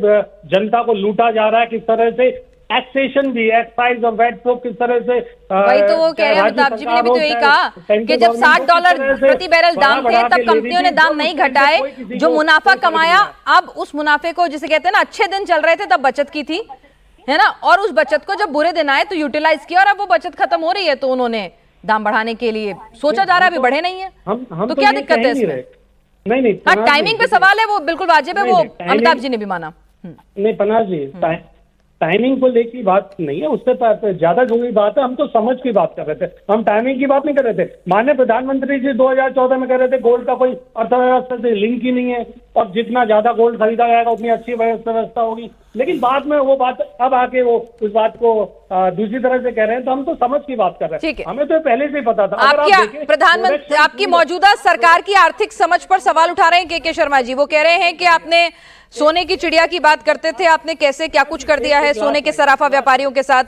जनता को लूटा जा रहा है, किस तरह से टैक्सेशन भी, एक्साइज और वैट को किस तरह से, वही तो वो कह रहे हैं अमिताभ जी ने भी तो यही कहा कि जब $60 प्रति बैरल दाम थे तब कंपनियों ने दाम नहीं घटाए, जो मुनाफा कमाया, अब उस मुनाफे को, जिसे कहते हैं ना, अच्छे दिन चल रहे थे तब बचत की थी, है ना, और उस बचत को जब बुरे दिन आए तो यूटिलाइज किया, और अब वो बचत खत्म हो रही है तो उन्होंने दाम बढ़ाने के लिए सोचा जा रहा है, अभी बढ़े नहीं है। तो क्या दिक्कत है इसमें? नहीं, हाँ, टाइमिंग पे सवाल है, वो बिल्कुल वाजिब है, वो अमिताभ जी ने भी माना। नहीं पनाज जी, टाइमिंग को लेकर बात नहीं है, उससे ज्यादा जरूरी बात है, हम तो समझ की बात कर रहे थे, हम टाइमिंग की बात नहीं कर रहे थे। माननीय प्रधानमंत्री जी 2014 में कह रहे थे गोल्ड का कोई अर्थव्यवस्था से लिंक ही नहीं है, और जितना ज्यादा गोल्ड खरीदा जाएगा उतनी अच्छी व्यवस्था होगी। लेकिन बाद में वो बात, अब आके वो उस बात को दूसरी तरह से कह रहे हैं, तो हम तो समझ की बात कर रहे हैं, हमें तो पहले से ही पता था। आपकी प्रधानमंत्री, आपकी मौजूदा सरकार की आर्थिक समझ पर सवाल उठा रहे हैं के शर्मा जी। वो कह रहे हैं कि आपने सोने की चिड़िया की बात करते थे, आपने कैसे क्या कुछ कर दिया है सोने के सराफा व्यापारियों के साथ।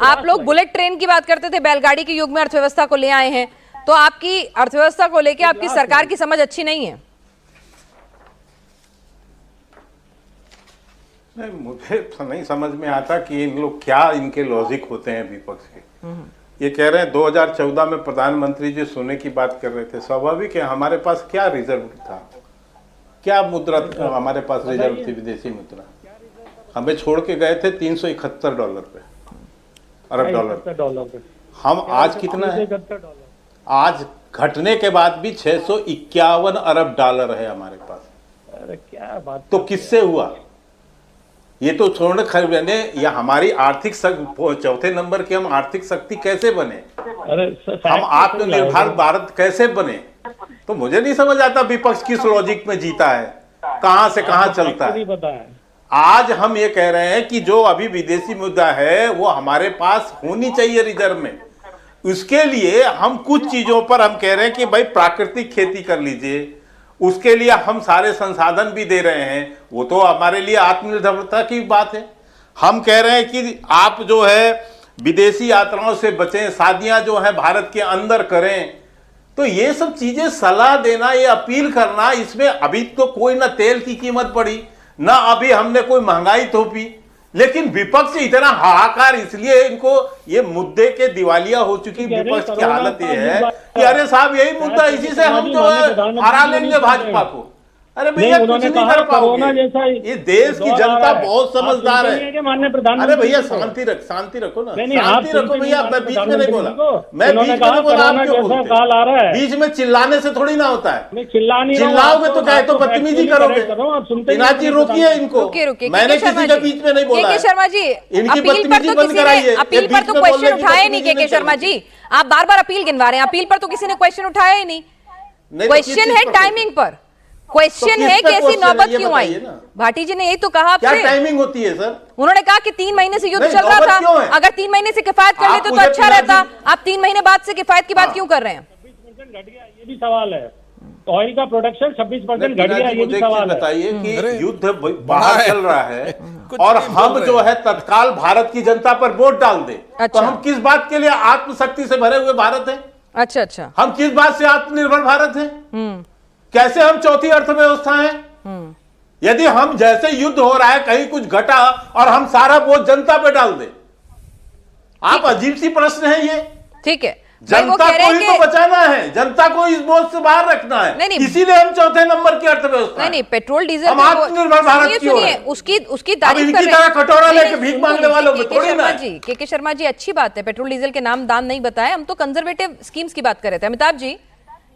आप लोग बुलेट ट्रेन की बात करते थे, बैलगाड़ी के युग में अर्थव्यवस्था को ले आए हैं, तो आपकी अर्थव्यवस्था को लेकर आपकी सरकार की समझ अच्छी नहीं है। नहीं, मुझे नहीं समझ में आता कि इन लोग क्या, इनके लॉजिक होते हैं विपक्ष के। ये कह रहे हैं 2014 में प्रधानमंत्री जी सोने की बात कर रहे थे। स्वाभाविक है, हमारे पास क्या रिजर्व था, क्या मुद्रा हमारे पास रिजर्व थी, विदेशी मुद्रा हमें छोड़ के गए थे $371 पे, अरब डॉलर पे। हम आज कितना है, आज घटने के बाद भी $651 अरब है हमारे पास। अरे क्या बात, तो किससे हुआ ये? तो छोड़ने खरीदने या हमारी आर्थिक चौथे नंबर की हम आर्थिक शक्ति कैसे बने, हम आत्मनिर्भर भारत कैसे बने? तो मुझे नहीं समझ आता विपक्ष किस लॉजिक में जीता है, कहां से कहां चलता है। आज हम ये कह रहे हैं कि जो अभी विदेशी मुद्रा है वो हमारे पास होनी चाहिए रिजर्व में। उसके लिए हम कुछ चीजों पर हम कह रहे हैं कि भाई प्राकृतिक खेती कर लीजिए, उसके लिए हम सारे संसाधन भी दे रहे हैं, वो तो हमारे लिए आत्मनिर्भरता की बात है। हम कह रहे हैं कि आप जो है विदेशी यात्राओं से बचें, शादियां जो है भारत के अंदर करें। तो ये सब चीजें सलाह देना, ये अपील करना, इसमें अभी तो कोई ना तेल की कीमत बढ़ी ना अभी हमने कोई महंगाई थोपी, लेकिन विपक्ष इतना हाहाकार, इसलिए इनको ये मुद्दे के दिवालिया हो चुकी विपक्ष की हालत ये है कि अरे साहब यही मुद्दा, इसी से हम जो है हरा लेंगे भाजपा को। अरे भैया कुछ नहीं कर पाओगे, ये देश की जनता बहुत समझदार है। अरे भैया शांति रखो ना, शांति रखो भैया। मैं बीच में नहीं बोला, मैं बीच में नहीं बोला, आप क्यों बोलते हैं? बीच में चिल्लाने से थोड़ी ना होता है, चिल्लाओगे तो क्या तो बदतमीजी करोगे। पिनाक जी रोकिए इनको, मैंने किसी के बीच में नहीं बोला। के शर्मा जी, इनकी अपील पर बदतमीजी तो बंद किसी ने कराइए। अपील पर तो क्वेश्चन उठाए नहीं। के शर्मा जी, आप बार बार अपील गिनवा रहे हैं, अपील पर तो किसी ने क्वेश्चन उठाया ही नहीं। क्वेश्चन है टाइमिंग पर, क्वेश्चन है कि ऐसी नौबत क्यों आई। भाटी जी ने यही तो कहा आपसे, क्या टाइमिंग होती है सर? उन्होंने कहा कि 3 महीने से युद्ध चल रहा था, अगर 3 महीने से किफायत कर लेते तो अच्छा रहता। आप 3 महीने बाद से किफायत की बात क्यों कर रहे हैं? 26% घट गया, ये भी सवाल है। ऑयल का प्रोडक्शन 26% घट गया, ये भी सवाल है। बताइए कि युद्ध बाहर चल रहा है और हम जो है तत्काल भारत की जनता पर वोट डाल दे, तो हम किस बात के लिए आत्मशक्ति से भरे हुए भारत है? अच्छा, हम किस बात से आत्मनिर्भर भारत है? कैसे हम चौथी अर्थव्यवस्था हैं? यदि हम जैसे युद्ध हो रहा है कहीं कुछ घटा और हम सारा बोझ जनता पे डाल दे, आप अजीब सी प्रश्न है ये। ठीक है, जनता को ही तो बचाना है, जनता को इस बोझ से बाहर रखना है, इसीलिए हम चौथे नंबर की अर्थव्यवस्था। नहीं, पेट्रोल डीजल हम आत्मनिर्भर भारत की ओर हैं। उसकी तारीफ कर रहे हैं। कटोरा लेके भीख मांगने वालों में थोड़ी ना है। के शर्मा जी, अच्छी बात है, पेट्रोल डीजल के नाम दाम नहीं बताए, हम तो कंजर्वेटिव स्कीम्स की बात कर रहे थे। अमिताभ जी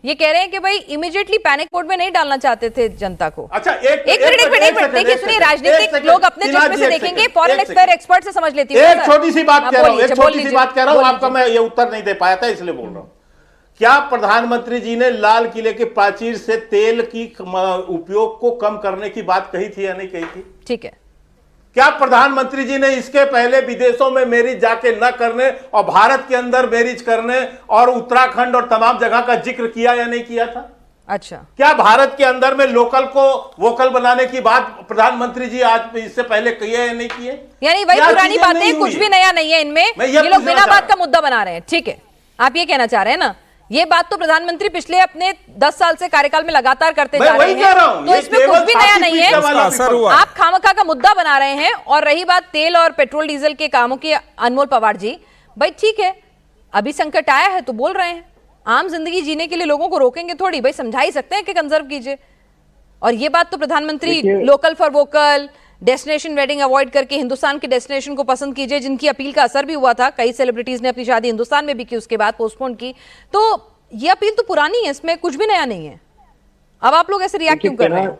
ये कह रहे हैं कि भाई इमीडिएटली पैनिक मोड में नहीं डालना चाहते थे जनता को। अच्छा, एक मिनट देखिए, सुनिए, राजनीतिक लोग अपने चश्मे से देखेंगे, फॉरेन एक्सपर्ट से समझ लेती हूँ। एक छोटी सी बात कह रहा हूँ, आपका मैं ये उत्तर नहीं दे पाया था इसलिए बोल रहा हूँ। क्या प्रधानमंत्री जी ने लाल किले की प्राचीर से तेल की उपयोग को कम करने की बात कही थी या नहीं कही थी? ठीक है, क्या प्रधानमंत्री जी ने इसके पहले विदेशों में मैरिज जाके न करने और भारत के अंदर मैरिज करने और उत्तराखंड और तमाम जगह का जिक्र किया या नहीं किया था? अच्छा, क्या भारत के अंदर में लोकल को वोकल बनाने की बात प्रधानमंत्री जी आज इससे पहले की है या नहीं की है? यानी वही पुरानी बातें, कुछ भी नया नहीं है इनमें, ये लोग बिना बात का मुद्दा बना रहे हैं। ठीक है, आप ये कहना चाह रहे हैं ना, ये बात तो प्रधानमंत्री पिछले अपने 10 साल से कार्यकाल में लगातार करते जा रहे हैं, तो इसमें कुछ भी नया नहीं है। आप खामखा का मुद्दा बना रहे हैं। और रही बात तेल और पेट्रोल डीजल के कामों की, अनमोल पवार जी, भाई ठीक है, अभी संकट आया है तो बोल रहे हैं, आम जिंदगी जीने के लिए लोगों को रोकेंगे थोड़ी, भाई समझा ही सकते हैं कि कंजर्व कीजिए। और ये बात तो प्रधानमंत्री local for vocal, destination wedding avoid करके हिंदुस्तान के डेस्टिनेशन को पसंद कीजिए, जिनकी अपील का असर भी हुआ था। कई सेलिब्रिटीज ने अपनी शादी हिंदुस्तान में भी की, उसके बाद पोस्टपोन की। तो ये अपील तो पुरानी है, इसमें कुछ भी नया नहीं है। अब आप लोग ऐसे रिएक्ट क्यों कर रहे हैं?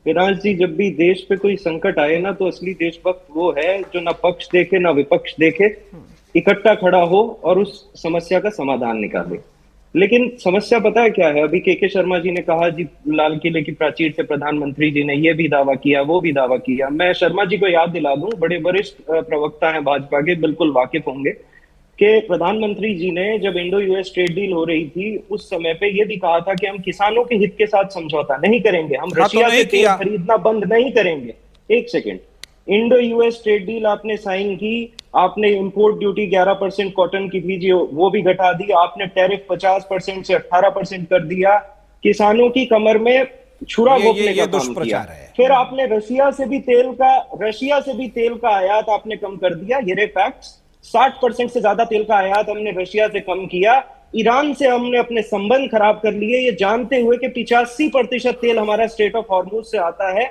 विराज जी, जब भी देश पे कोई संकट आए ना, तो असली देशभक्त वो है जो ना पक्ष देखे ना विपक्ष देखे, इकट्ठा खड़ा हो और उस समस्या का समाधान निकाले। लेकिन समस्या पता है क्या है? अभी के शर्मा जी ने कहा जी लाल किले की प्राचीर से प्रधानमंत्री जी ने ये भी दावा किया, वो भी दावा किया। मैं शर्मा जी को याद दिला दूं, बड़े वरिष्ठ प्रवक्ता हैं भाजपा के, बिल्कुल वाकिफ होंगे कि प्रधानमंत्री जी ने जब इंडो यूएस ट्रेड डील हो रही थी उस समय पे ये भी कहा था कि हम किसानों के हित के साथ समझौता नहीं करेंगे, हम रशिया से तेल खरीदना बंद नहीं करेंगे। एक second, Indo US trade deal आपने साइन की, आपने इंपोर्ट ड्यूटी 11% कॉटन की थी जी, वो भी घटा दी, आपने टैरिफ 50% से 18% कर दिया, किसानों की कमर में छुरा घोंपने का काम किया। फिर आपने रशिया से भी तेल का आयात आपने कम कर दिया। ये रहे फैक्ट्स। 60% से ज्यादा तेल का आयात हमने रशिया से कम किया, ईरान से हमने अपने संबंध खराब कर लिए, ये जानते हुए कि 85% तेल हमारा स्ट्रेट ऑफ हॉर्मुज से आता है।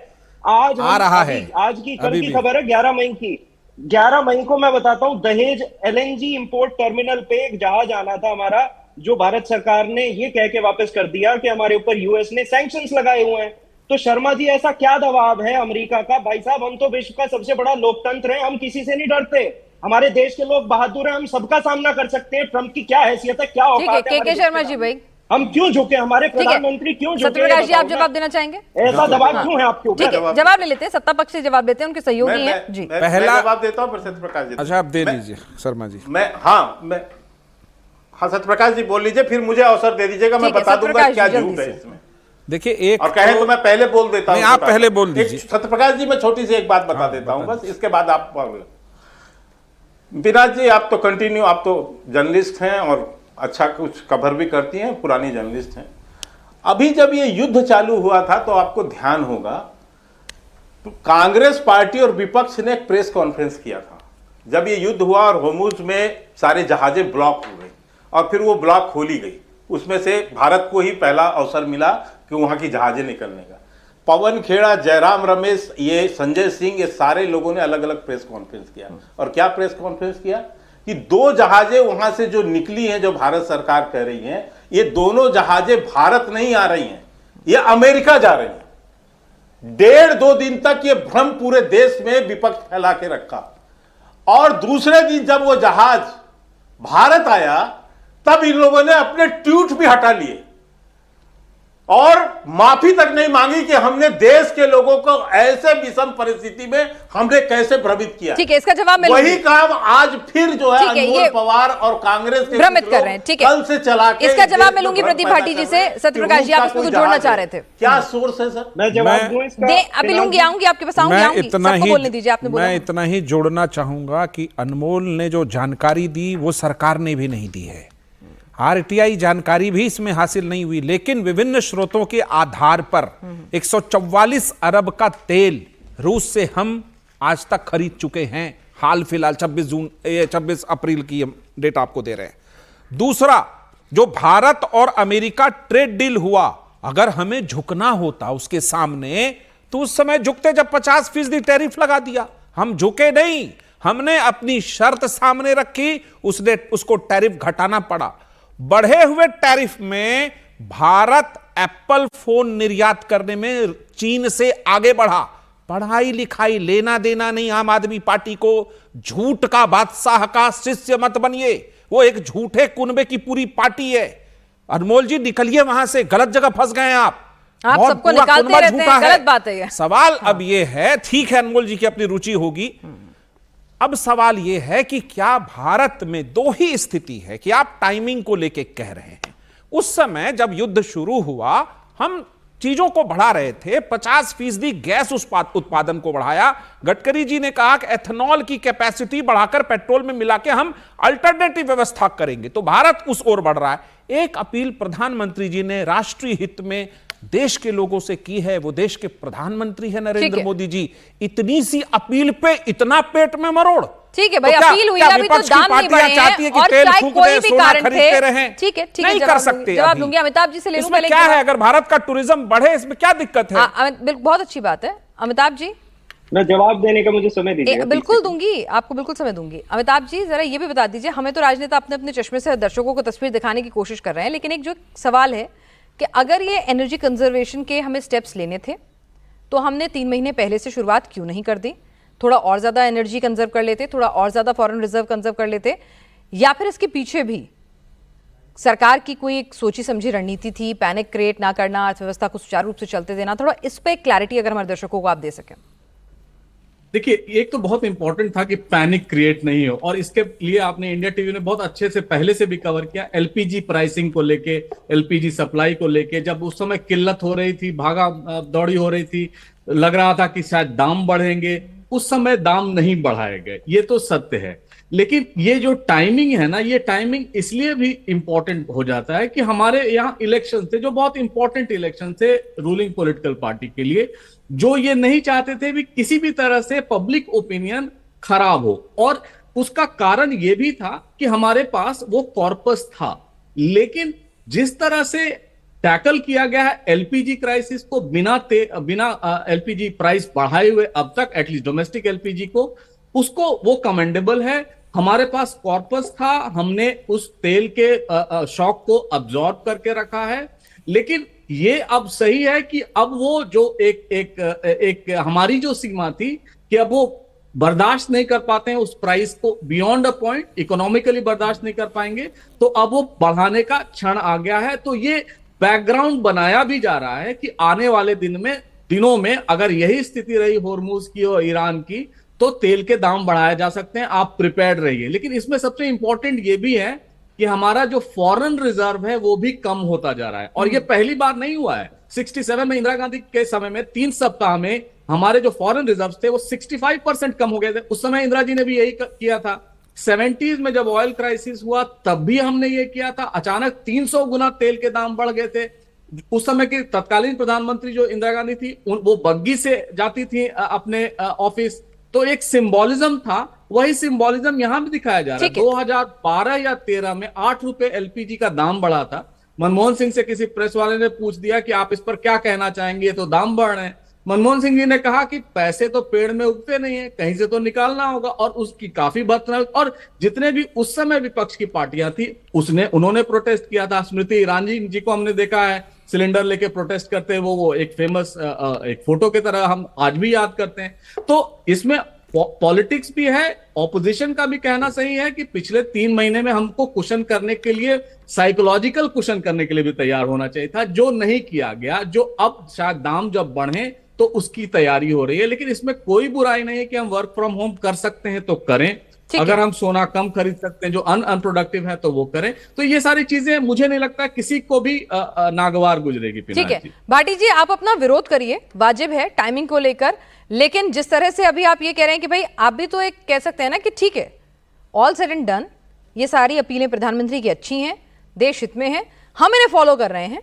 आज आ रहा है, आज की कल की खबर है 11 मई की। 11 मई को मैं बताता हूं, दहेज एलएनजी इंपोर्ट टर्मिनल पे एक जहाज आना था हमारा, जो भारत सरकार ने ये कह के वापस कर दिया कि हमारे ऊपर यूएस ने सैंक्शंस लगाए हुए हैं। तो शर्मा जी, ऐसा क्या दबाव है अमेरिका का? भाई साहब, हम तो विश्व का सबसे बड़ा लोकतंत्र है, हम किसी से नहीं डरते, हमारे देश के लोग बहादुर हैं, हम सबका सामना कर सकते हैं। ट्रंप की क्या हैसियत है, क्या औकात है? के शर्मा जी भाई, हम क्यों झुके? हमारे प्रधानमंत्री क्यों झुके? सत्यप्रकाश जी, आप जवाब देना चाहेंगे? ऐसा दबाव क्यों है आपके ऊपर? ठीक है, जवाब ले लेते हैं, सत्ता पक्ष से जवाब लेते हैं, उनके सहयोगी हैं जी। पहला जवाब देता हूं, सत्यप्रकाश जी। अच्छा, आप दे लीजिए शर्मा जी। हाँ, सत्यप्रकाश जी बोल लीजिए, फिर मुझे अवसर दे दीजिएगा, मैं बता दूंगा क्या झूठ है इसमें। देखिए, एक और कहें तो मैं पहले बोल देता हूं। आप पहले बोल दीजिए। सत्यप्रकाश जी, मैं छोटी सी एक बात बता देता हूं बस, इसके बाद आप। विराज जी, आप तो कंटिन्यू, आप तो जर्नलिस्ट हैं और अच्छा कुछ कवर भी करती हैं, पुरानी जर्नलिस्ट हैं। अभी जब ये युद्ध चालू हुआ था तो आपको ध्यान होगा, तो कांग्रेस पार्टी और विपक्ष ने एक प्रेस कॉन्फ्रेंस किया था जब ये युद्ध हुआ और होर्मुज में सारे जहाजें ब्लॉक हो गई और फिर वो ब्लॉक खोली गई। उसमें से भारत को ही पहला अवसर मिला कि वहां की जहाजें निकलने का। पवन खेड़ा, जयराम रमेश, ये संजय सिंह, ये सारे लोगों ने अलग अलग प्रेस कॉन्फ्रेंस किया। और क्या प्रेस कॉन्फ्रेंस किया कि 2 जहाजें वहां से जो निकली हैं, जो भारत सरकार कह रही है, ये दोनों जहाजें भारत नहीं आ रही हैं, ये अमेरिका जा रही हैं। 1.5-2 दिन तक ये भ्रम पूरे देश में विपक्ष फैला के रखा। और दूसरे दिन जब वो जहाज भारत आया, तब इन लोगों ने अपने ट्वीट भी हटा लिए और माफी तक नहीं मांगी कि हमने देश के लोगों को ऐसे विषम परिस्थिति में हमने कैसे भ्रमित किया। ठीक है, इसका जवाब मैं वही काम आज फिर जो है अनमोल पवार और कांग्रेस के भ्रमित कर रहे हैं। ठीक है, कल से चला के इसका जवाब मैं लूंगी प्रदीप भाटी जी से। सत्यप्रकाश जी, आप इसको जोड़ना चाह रहे थे, क्या सोर्स है सर? मैं जवाब दूं इसका? अभी लूंगी, आऊंगी आपके पास, आऊंगी, सबको बोलने दीजिए। आपने बोला, मैं इतना ही जोड़ना चाहूंगा कि अनमोल ने जो जानकारी दी वो सरकार ने भी नहीं दी है, आरटीआई जानकारी भी इसमें हासिल नहीं हुई, लेकिन विभिन्न स्रोतों के आधार पर 144 अरब का तेल रूस से हम आज तक खरीद चुके हैं। हाल फिलहाल 26 अप्रैल की डेट आपको दे रहे हैं। दूसरा, जो भारत और अमेरिका ट्रेड डील हुआ, अगर हमें झुकना होता उसके सामने तो उस समय झुकते जब 50% टैरिफ लगा दिया। हम झुके नहीं, हमने अपनी शर्त सामने रखी, उसको टैरिफ घटाना पड़ा। बढ़े हुए टैरिफ में भारत एप्पल फोन निर्यात करने में चीन से आगे बढ़ा। पढ़ाई लिखाई लेना देना नहीं आम आदमी पार्टी को। झूठ का बादशाह का शिष्य मत बनिए, वो एक झूठे कुनबे की पूरी पार्टी है। अनमोल जी, निकलिए वहां से, गलत जगह फंस गए हैं आप सबको निकालते रहते हैं, गलत बात है ये। सवाल अब ये है, ठीक है अनमोल जी की अपनी रुचि होगी, अब सवाल यह है कि क्या भारत में 2 ही स्थिति है कि आप टाइमिंग को लेके कह रहे हैं। उस समय जब युद्ध शुरू हुआ, हम चीजों को बढ़ा रहे थे, 50% गैस उत्पादन को बढ़ाया। गडकरी जी ने कहा कि एथेनॉल की कैपेसिटी बढ़ाकर पेट्रोल में मिला के हम अल्टरनेटिव व्यवस्था करेंगे, तो भारत उस ओर बढ़ रहा है। एक अपील प्रधानमंत्री जी ने राष्ट्रीय हित में देश के लोगों से की है, वो देश के प्रधानमंत्री है नरेंद्र मोदी जी। इतनी सी अपील पे इतना पेट में मरोड़? ठीक है भाई, अपील हुई है, अभी तो दाम नहीं बढ़े हैं और चाहे कोई भी कारण थे। ठीक है, नहीं कर सकते। जवाब दूंगी, अमिताभ जी से ले लूं। इसमें क्या है, अगर भारत का टूरिज्म बढ़े, इसमें क्या दिक्कत है? बहुत अच्छी बात है। अमिताभ जी, मैं जवाब देने का मुझे समय दीजिए। बिल्कुल दूंगी, आपको बिल्कुल समय दूंगी। अमिताभ जी, जरा ये भी बता दीजिए, हमें तो राजनेता अपने अपने चश्मे से दर्शकों को तस्वीर दिखाने की कोशिश कर रहे हैं, लेकिन एक जो सवाल है कि अगर ये एनर्जी कंजर्वेशन के हमें स्टेप्स लेने थे तो हमने 3 महीने पहले से शुरुआत क्यों नहीं कर दी? थोड़ा और ज़्यादा एनर्जी कंजर्व कर लेते, थोड़ा और ज़्यादा फॉरेन रिजर्व कंजर्व कर लेते, या फिर इसके पीछे भी सरकार की कोई एक सोची समझी रणनीति थी, पैनिक क्रिएट ना करना, अर्थव्यवस्था को सुचारू रूप से चलते देना। थोड़ा इस पर क्लैरिटी अगर हमारे दर्शकों को आप दे सकें। देखिए, एक तो बहुत इंपॉर्टेंट था कि पैनिक क्रिएट नहीं हो, और इसके लिए आपने इंडिया टीवी ने बहुत अच्छे से पहले से भी कवर किया। एलपीजी प्राइसिंग को लेके, एलपीजी सप्लाई को लेके, जब उस समय किल्लत हो रही थी, भागा दौड़ी हो रही थी, लग रहा था कि शायद दाम बढ़ेंगे, उस समय दाम नहीं बढ़ाए गए, ये तो सत्य है। लेकिन ये जो टाइमिंग है ना, ये टाइमिंग इसलिए भी इंपॉर्टेंट हो जाता है कि हमारे यहाँ इलेक्शन थे, जो बहुत इंपॉर्टेंट इलेक्शन थे रूलिंग पॉलिटिकल पार्टी के लिए, जो ये नहीं चाहते थे भी किसी भी तरह से पब्लिक ओपिनियन खराब हो। और उसका कारण यह भी था कि हमारे पास वो कॉर्पस था। लेकिन जिस तरह से टैकल किया गया है एलपीजी क्राइसिस को, बिना एलपीजी प्राइस बढ़ाए हुए अब तक, एटलीस्ट डोमेस्टिक एलपीजी को, उसको वो कमेंडेबल है। हमारे पास कॉर्पस था, हमने उस तेल के शॉक को अब्सॉर्ब करके रखा है। लेकिन ये अब सही है कि अब वो जो एक हमारी जो सीमा थी कि अब वो बर्दाश्त नहीं कर पाते हैं उस प्राइस को, बियॉन्ड अ पॉइंट इकोनॉमिकली बर्दाश्त नहीं कर पाएंगे, तो अब वो बढ़ाने का क्षण आ गया है। तो ये बैकग्राउंड बनाया भी जा रहा है कि आने वाले दिनों में अगर यही स्थिति रही होर्मुज की और ईरान की, तो तेल के दाम बढ़ाए जा सकते हैं, आप प्रिपेयर्ड रहिए। लेकिन इसमें सबसे इंपॉर्टेंट ये भी है कि हमारा जो फॉरेन रिजर्व है वो भी कम होता जा रहा है, और ये पहली बार नहीं हुआ है। 67 में इंदिरा गांधी के समय में 3 सप्ताह में हमारे जो फॉरेन रिजर्व थे वो 65% कम हो गए थे। उस समय इंदिरा जी ने भी यही किया था। 70s में जब ऑयल क्राइसिस हुआ तब भी हमने ये किया था। अचानक 300 गुना तेल के दाम बढ़ गए थे। उस समय की तत्कालीन प्रधानमंत्री जो इंदिरा गांधी थी, वो बग्गी से जाती थी अपने ऑफिस। तो एक सिंबोलिज्म था, वही सिंबोलिज्म यहां भी दिखाया जा रहा है। 2012 या 13 में 8 रुपए एलपीजी का दाम बढ़ा था। मनमोहन सिंह से किसी प्रेस वाले ने पूछ दिया कि आप इस पर क्या कहना चाहेंगे, ये तो दाम बढ़ रहे हैं। मनमोहन सिंह जी ने कहा कि पैसे तो पेड़ में उगते नहीं है, कहीं से तो निकालना होगा, और उसकी काफी भर्त्सना। और जितने भी उस समय विपक्ष की पार्टियां थी उन्होंने प्रोटेस्ट किया था। स्मृति ईरानी जी को हमने देखा है सिलेंडर लेके प्रोटेस्ट करते, वो एक फेमस एक फोटो की तरह हम आज भी याद करते हैं। तो इसमें पॉलिटिक्स भी है, ऑपोजिशन का भी कहना सही है कि पिछले 3 महीने में हमको कुशन करने के लिए, साइकोलॉजिकल कुशन करने के लिए भी तैयार होना चाहिए था, जो नहीं किया गया। जो अब शायद दाम जब बढ़े तो उसकी तैयारी हो रही है। लेकिन इसमें कोई बुराई नहीं है कि हम वर्क फ्रॉम होम कर सकते हैं तो करें, अगर हम सोना कम खरीद सकते हैं जो अनप्रोडक्टिव है तो वो करें। तो ये सारी चीजें मुझे नहीं लगता किसी को भी नागवार गुजरेगी। ठीक है भाटी जी, आप अपना विरोध करिए, वाजिब है टाइमिंग को लेकर। लेकिन जिस तरह से अभी आप ये कह रहे हैं कि भाई आप भी तो एक कह सकते हैं ना कि ठीक है, ऑल सेड एंड डन, ये सारी अपीलें प्रधानमंत्री की अच्छी हैं, देश हित में हैं, हम इन्हें फॉलो कर रहे हैं,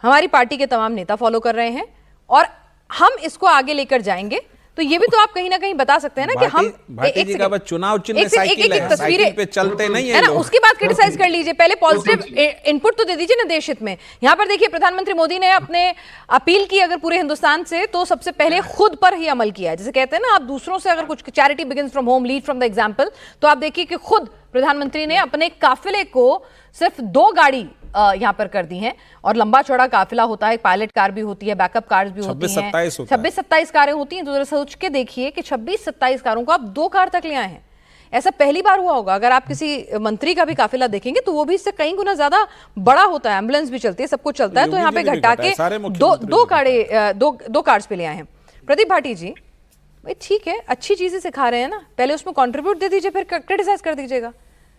हमारी पार्टी के तमाम नेता फॉलो कर रहे हैं और हम इसको आगे लेकर जाएंगे। तो ये भी तो आप कहीं ना कहीं बता सकते हैं ना कि हम भाटी जी का बस चुनाव चिन्ह साइकिल है, साइकिल पे चलते नहीं है ना, उसके बाद क्रिटिसाइज कर लीजिए, पहले पॉजिटिव इनपुट तो दे दीजिए ना देश हित में। यहाँ पर देखिए प्रधानमंत्री मोदी ने अपने अपील की अगर पूरे हिंदुस्तान से, तो सबसे पहले खुद पर ही अमल किया है। जैसे कहते हैं ना, आप दूसरों से अगर कुछ, charity begins from home, lead from the example, तो आप देखिए कि खुद प्रधानमंत्री ने अपने काफिले को सिर्फ 2 गाड़ी यहाँ पर कर दी हैं, और लंबा चौड़ा काफिला होता है, पायलट कार भी होती है, बैकअप कार्स भी होती हैं, 26-27 कारें होती हैं। तो जरा सोच के देखिए कि 26-27 कारों को आप 2 कार तक ले आए हैं। ऐसा पहली बार हुआ होगा। अगर आप किसी मंत्री का भी काफिला देखेंगे तो वो भी इससे कई गुना ज्यादा बड़ा होता है, एम्बुलेंस भी चलती है, सब कुछ चलता है। तो यहाँ पे घटा के 2 कार्स पे ले आए हैं। प्रदीप भाटी जी, भाई ठीक है, अच्छी चीजें सिखा रहे हैं ना, पहले उसमें कॉन्ट्रीब्यूट दे दीजिए, फिर क्रिटिसाइज कर दीजिएगा।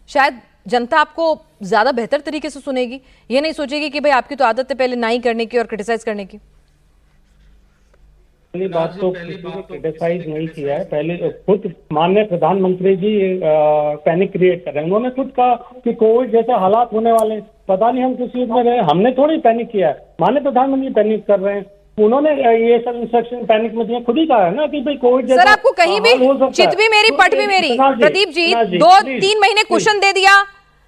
शायद जनता आपको ज्यादा बेहतर तरीके से सुनेगी, ये नहीं सोचेगी कि भाई आपकी तो आदत है पहले ना ही करने की और क्रिटिसाइज करने की। पहली बात तो किसी ने क्रिटिसाइज नहीं किया है। पहले खुद माननीय प्रधानमंत्री जी पैनिक क्रिएट कर रहे हैं। उन्होंने खुद कहा कि कोविड जैसे हालात होने वाले, पता नहीं हम किस युग में रहे, हमने थोड़ी पैनिक किया है, माननीय प्रधानमंत्री पैनिक कर रहे हैं। उन्होंने ये सब इंस्ट्रक्शन पैनिक में दिया, खुद ही कहा है ना कि भाई कोविड जैसा, सर आपको कहीं भी चित भी मेरी पट भी मेरी, प्रदीप जी 2-3 महीने कुशन दे दिया।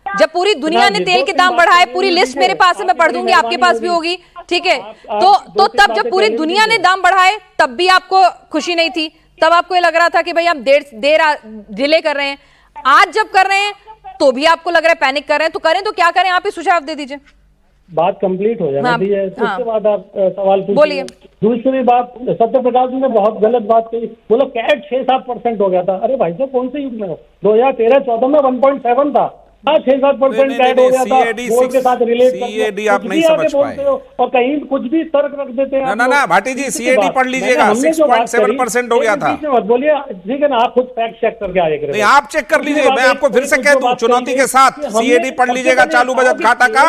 जब पूरी दुनिया ने तेल के दाम बढ़ाए, पूरी लिस्ट मेरे पास है, मैं पढ़ दूंगी, आपके पास भी होगी, ठीक है। तो तब जब पूरी दुनिया ने दाम बढ़ाए तब भी आपको खुशी नहीं थी, तब आपको ये लग रहा था कि भाई हम डिले कर रहे हैं। आज जब कर रहे हैं तो भी आपको लग रहा है पैनिक कर रहे हैं। तो करें तो क्या करें, आप ही सुझाव दे दीजिए। बात कंप्लीट हो जाना चाहिए, उसके बाद आप सवाल बोलिए। दूसरी बात, सत्य प्रकाश जी ने बहुत गलत बात कही, बोलो कैट 6-7% हो गया था। अरे भाई साहब कौन से युग में हो, 2013-14 में 1.7 था, 6-7% कैट हो गया था, बोर्ड के साथ रिलेट सीएडी आप नहीं समझ पाए और कहीं कुछ भी तर्क रख देते हैं। ना भाटी जी, सीएडी पढ़ लीजिएगा, 6.7% हो गया था। बोलिए ठीक है ना, आप खुद फैक्ट चेक करके आएंगे। नहीं, आप चेक कर लीजिए, मैं आपको फिर से कह दूं चुनौती के साथ, सीएडी पढ़ लीजिएगा, चालू बचत खाता का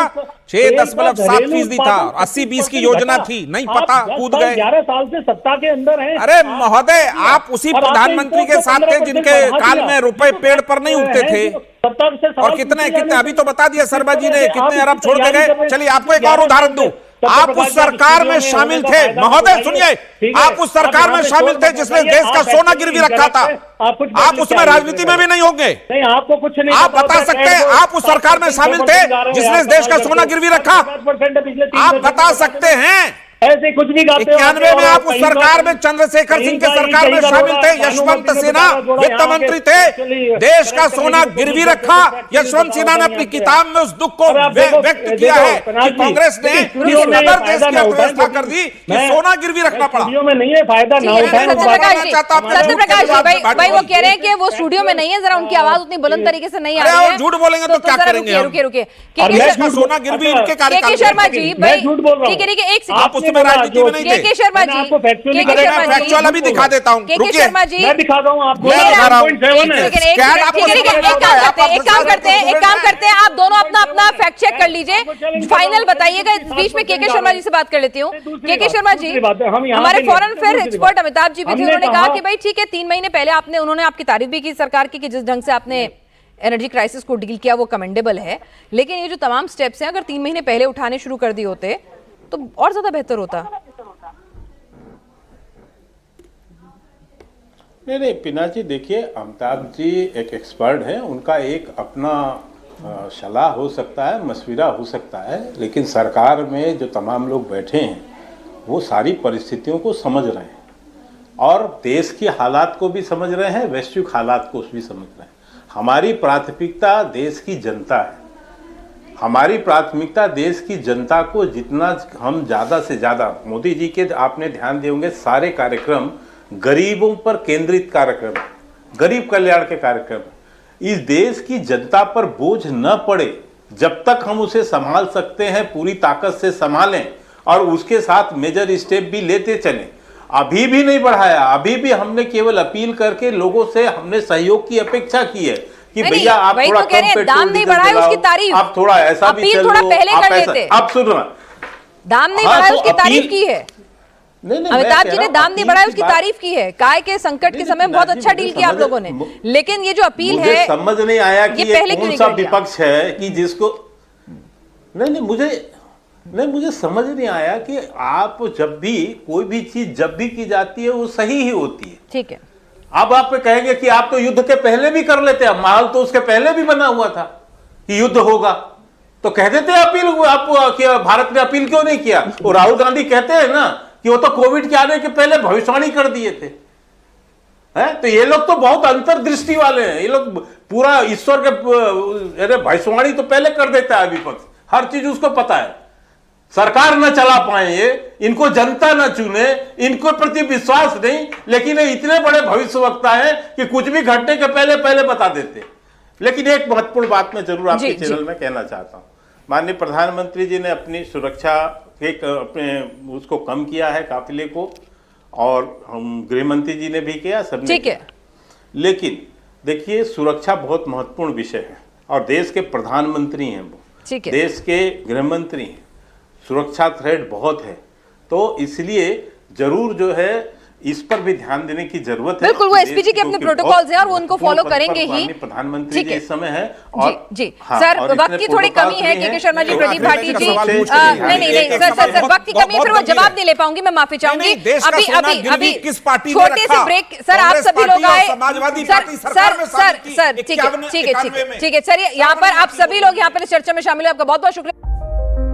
6.7% था, 80-20 की योजना थी, नहीं पता, कूद गए। 11 साल से सत्ता के अंदर है। अरे महोदय, आप उसी प्रधानमंत्री के साथ थे जिनके काल में रुपए पेड़ पर नहीं उगते थे, और कितने अभी तो बता दिया शर्मा जी ने, कितने अरब छोड़ के गए। चलिए आपको एक और उदाहरण दूं, आप उस सरकार में शामिल थे, महोदय सुनिए, आप उस सरकार में शामिल थे जिसने देश का सोना गिरवी रखा था। आप उसमें राजनीति में भी नहीं होंगे। नहीं, आपको कुछ नहीं, आप बता सकते हैं, आप उस सरकार में शामिल थे जिसने देश का सोना गिरवी रखा? आप बता सकते हैं? ऐसे कुछ भी गाते हो। 91 में आप उस सरकार में चंद्रशेखर सिंह के सरकार में शामिल थे, यशवंत सिन्हा वित्त मंत्री थे, देश का सोना गिरवी रखा। यशवंत सिन्हा ने अपनी किताब में उस दुख को व्यक्त किया है कि कांग्रेस ने इस कदर देश की अर्थव्यवस्था कर दी कि सोना गिरवी रखना पड़ा। स्टूडियो में नहीं है, फायदा ना उठाएं। सत्यप्रकाश जी, भाई वो कह रहे हैं कि वो स्टूडियो में नहीं है, जरा उनकी आवाज उतनी बुलंद तरीके से नहीं आ रही है। झूठ बोलेंगे तो क्या करेंगे? रुकिए सोना गिरवी इनके कार्यकाल के शर्मा जी, भाई ठीक है, एक सेकंड। उसमें राजनीति में नहीं थे। के शर्मा जी, फैक्चुअल अभी दिखा देता हूँ, के शर्मा जी, मैं दिखा दूं आपको। एक काम करते हैं, आप दोनों अपना फैक्ट चेक कर लीजिए, फाइनल बताइएगा। इस बीच में के शर्मा जी से बात कर लेती हूँ। के शर्मा जी, हमारे foreign affair expert Amitabh ji भी थे, उन्होंने कहा कि भाई ठीक है, 3 महीने पहले उन्होंने आपकी तारीफ भी की सरकार की कि जिस ढंग से आपने एनर्जी क्राइसिस को डील किया वो कमेंडेबल है, लेकिन ये जो तमाम स्टेप्स हैं अगर 3 महीने पहले उठाने शुरू कर दिए होते तो और ज्यादा बेहतर होता। नहीं पिनाक जी, देखिए अमिताभ जी एक एक्सपर्ट हैं, उनका एक अपना सलाह हो सकता है, मशविरा हो सकता है, लेकिन सरकार में जो तमाम लोग बैठे हैं वो सारी परिस्थितियों को समझ रहे हैं और देश की हालात को भी समझ रहे हैं, वैश्विक हालात को भी समझ रहे हैं। हमारी प्राथमिकता देश की जनता है। हमारी प्राथमिकता देश की जनता को जितना हम ज़्यादा से ज़्यादा, मोदी जी के आपने ध्यान दिए होंगे सारे कार्यक्रम गरीबों पर केंद्रित कार्यक्रम, गरीब कल्याण के कार्यक्रम। इस देश की जनता पर बोझ न पड़े, जब तक हम उसे संभाल सकते हैं पूरी ताकत से संभालें और उसके साथ मेजर स्टेप भी लेते चलें। अभी भी नहीं बढ़ाया, अभी भी हमने केवल अपील करके लोगों से हमने सहयोग की अपेक्षा की है कि भैया आप थोड़ा कम पेट्रोल डीजल चलाओ, आप थोड़ा ऐसा भी चलो, आप ऐसा। आप सुनो, दाम नहीं बढ़ाया उसकी तारीफ की है। अमिताभ जी ने दाम नहीं बढ़ाया उसकी तारीफ की है। काय के संकट के समय बहुत अच्छा डील किया आप लोगों ने, लेकिन ये जो अपील है समझ नहीं आया कि ये कौन सा विपक्ष है कि जिसको मुझे समझ नहीं आया कि आप जब भी कोई भी चीज जब भी की जाती है वो सही ही होती है। ठीक है, अब आप कहेंगे कि आप तो युद्ध के पहले भी कर लेते, माहौल तो उसके पहले भी बना हुआ था कि युद्ध होगा, तो कह देते अपील। आप भारत ने अपील क्यों नहीं किया? और राहुल गांधी कहते हैं ना कि वो तो कोविड के आने के पहले भविष्यवाणी कर दिए थे। तो ये लोग तो बहुत अंतर्दृष्टि वाले हैं, ये लोग पूरा ईश्वर के भविष्यवाणी तो पहले कर देता है विपक्ष, हर चीज उसको पता है। सरकार न चला पाए ये, इनको जनता न चुने, इनको प्रति विश्वास नहीं, लेकिन ये इतने बड़े भविष्यवक्ता हैं कि कुछ भी घटने के पहले बता देते। लेकिन एक महत्वपूर्ण बात मैं जरूर आपके चैनल में कहना चाहता हूं। माननीय प्रधानमंत्री जी ने अपनी सुरक्षा के अपने उसको कम किया है, काफिले को, और हम गृह मंत्री जी ने भी किया, सबने ठीक है। लेकिन देखिए सुरक्षा बहुत महत्वपूर्ण विषय है और देश के प्रधानमंत्री हैं वो, देश के गृह मंत्री हैं, सुरक्षा थ्रेट बहुत है, तो इसलिए जरूर जो है इस पर भी ध्यान देने की जरूरत है। बिल्कुल, वो एसपीजी के अपने प्रोटोकॉल्स हैं और वो उनको फॉलो करेंगे ही। प्रधानमंत्री जी इस समय है और जी सर, वक्त की थोड़ी कमी है। के शर्मा जी, प्रदीप भाटी जी, नहीं सर, वक्त की कमी है, फिर वो जवाब नहीं ले पाऊंगी, मैं माफी चाहूंगी। अभी छोटे से ब्रेक। सर आप सभी लोग आए, सर ठीक है सर, यहाँ पर आप सभी लोग यहाँ पर इस चर्चा में शामिल हुए, आपका बहुत बहुत शुक्रिया।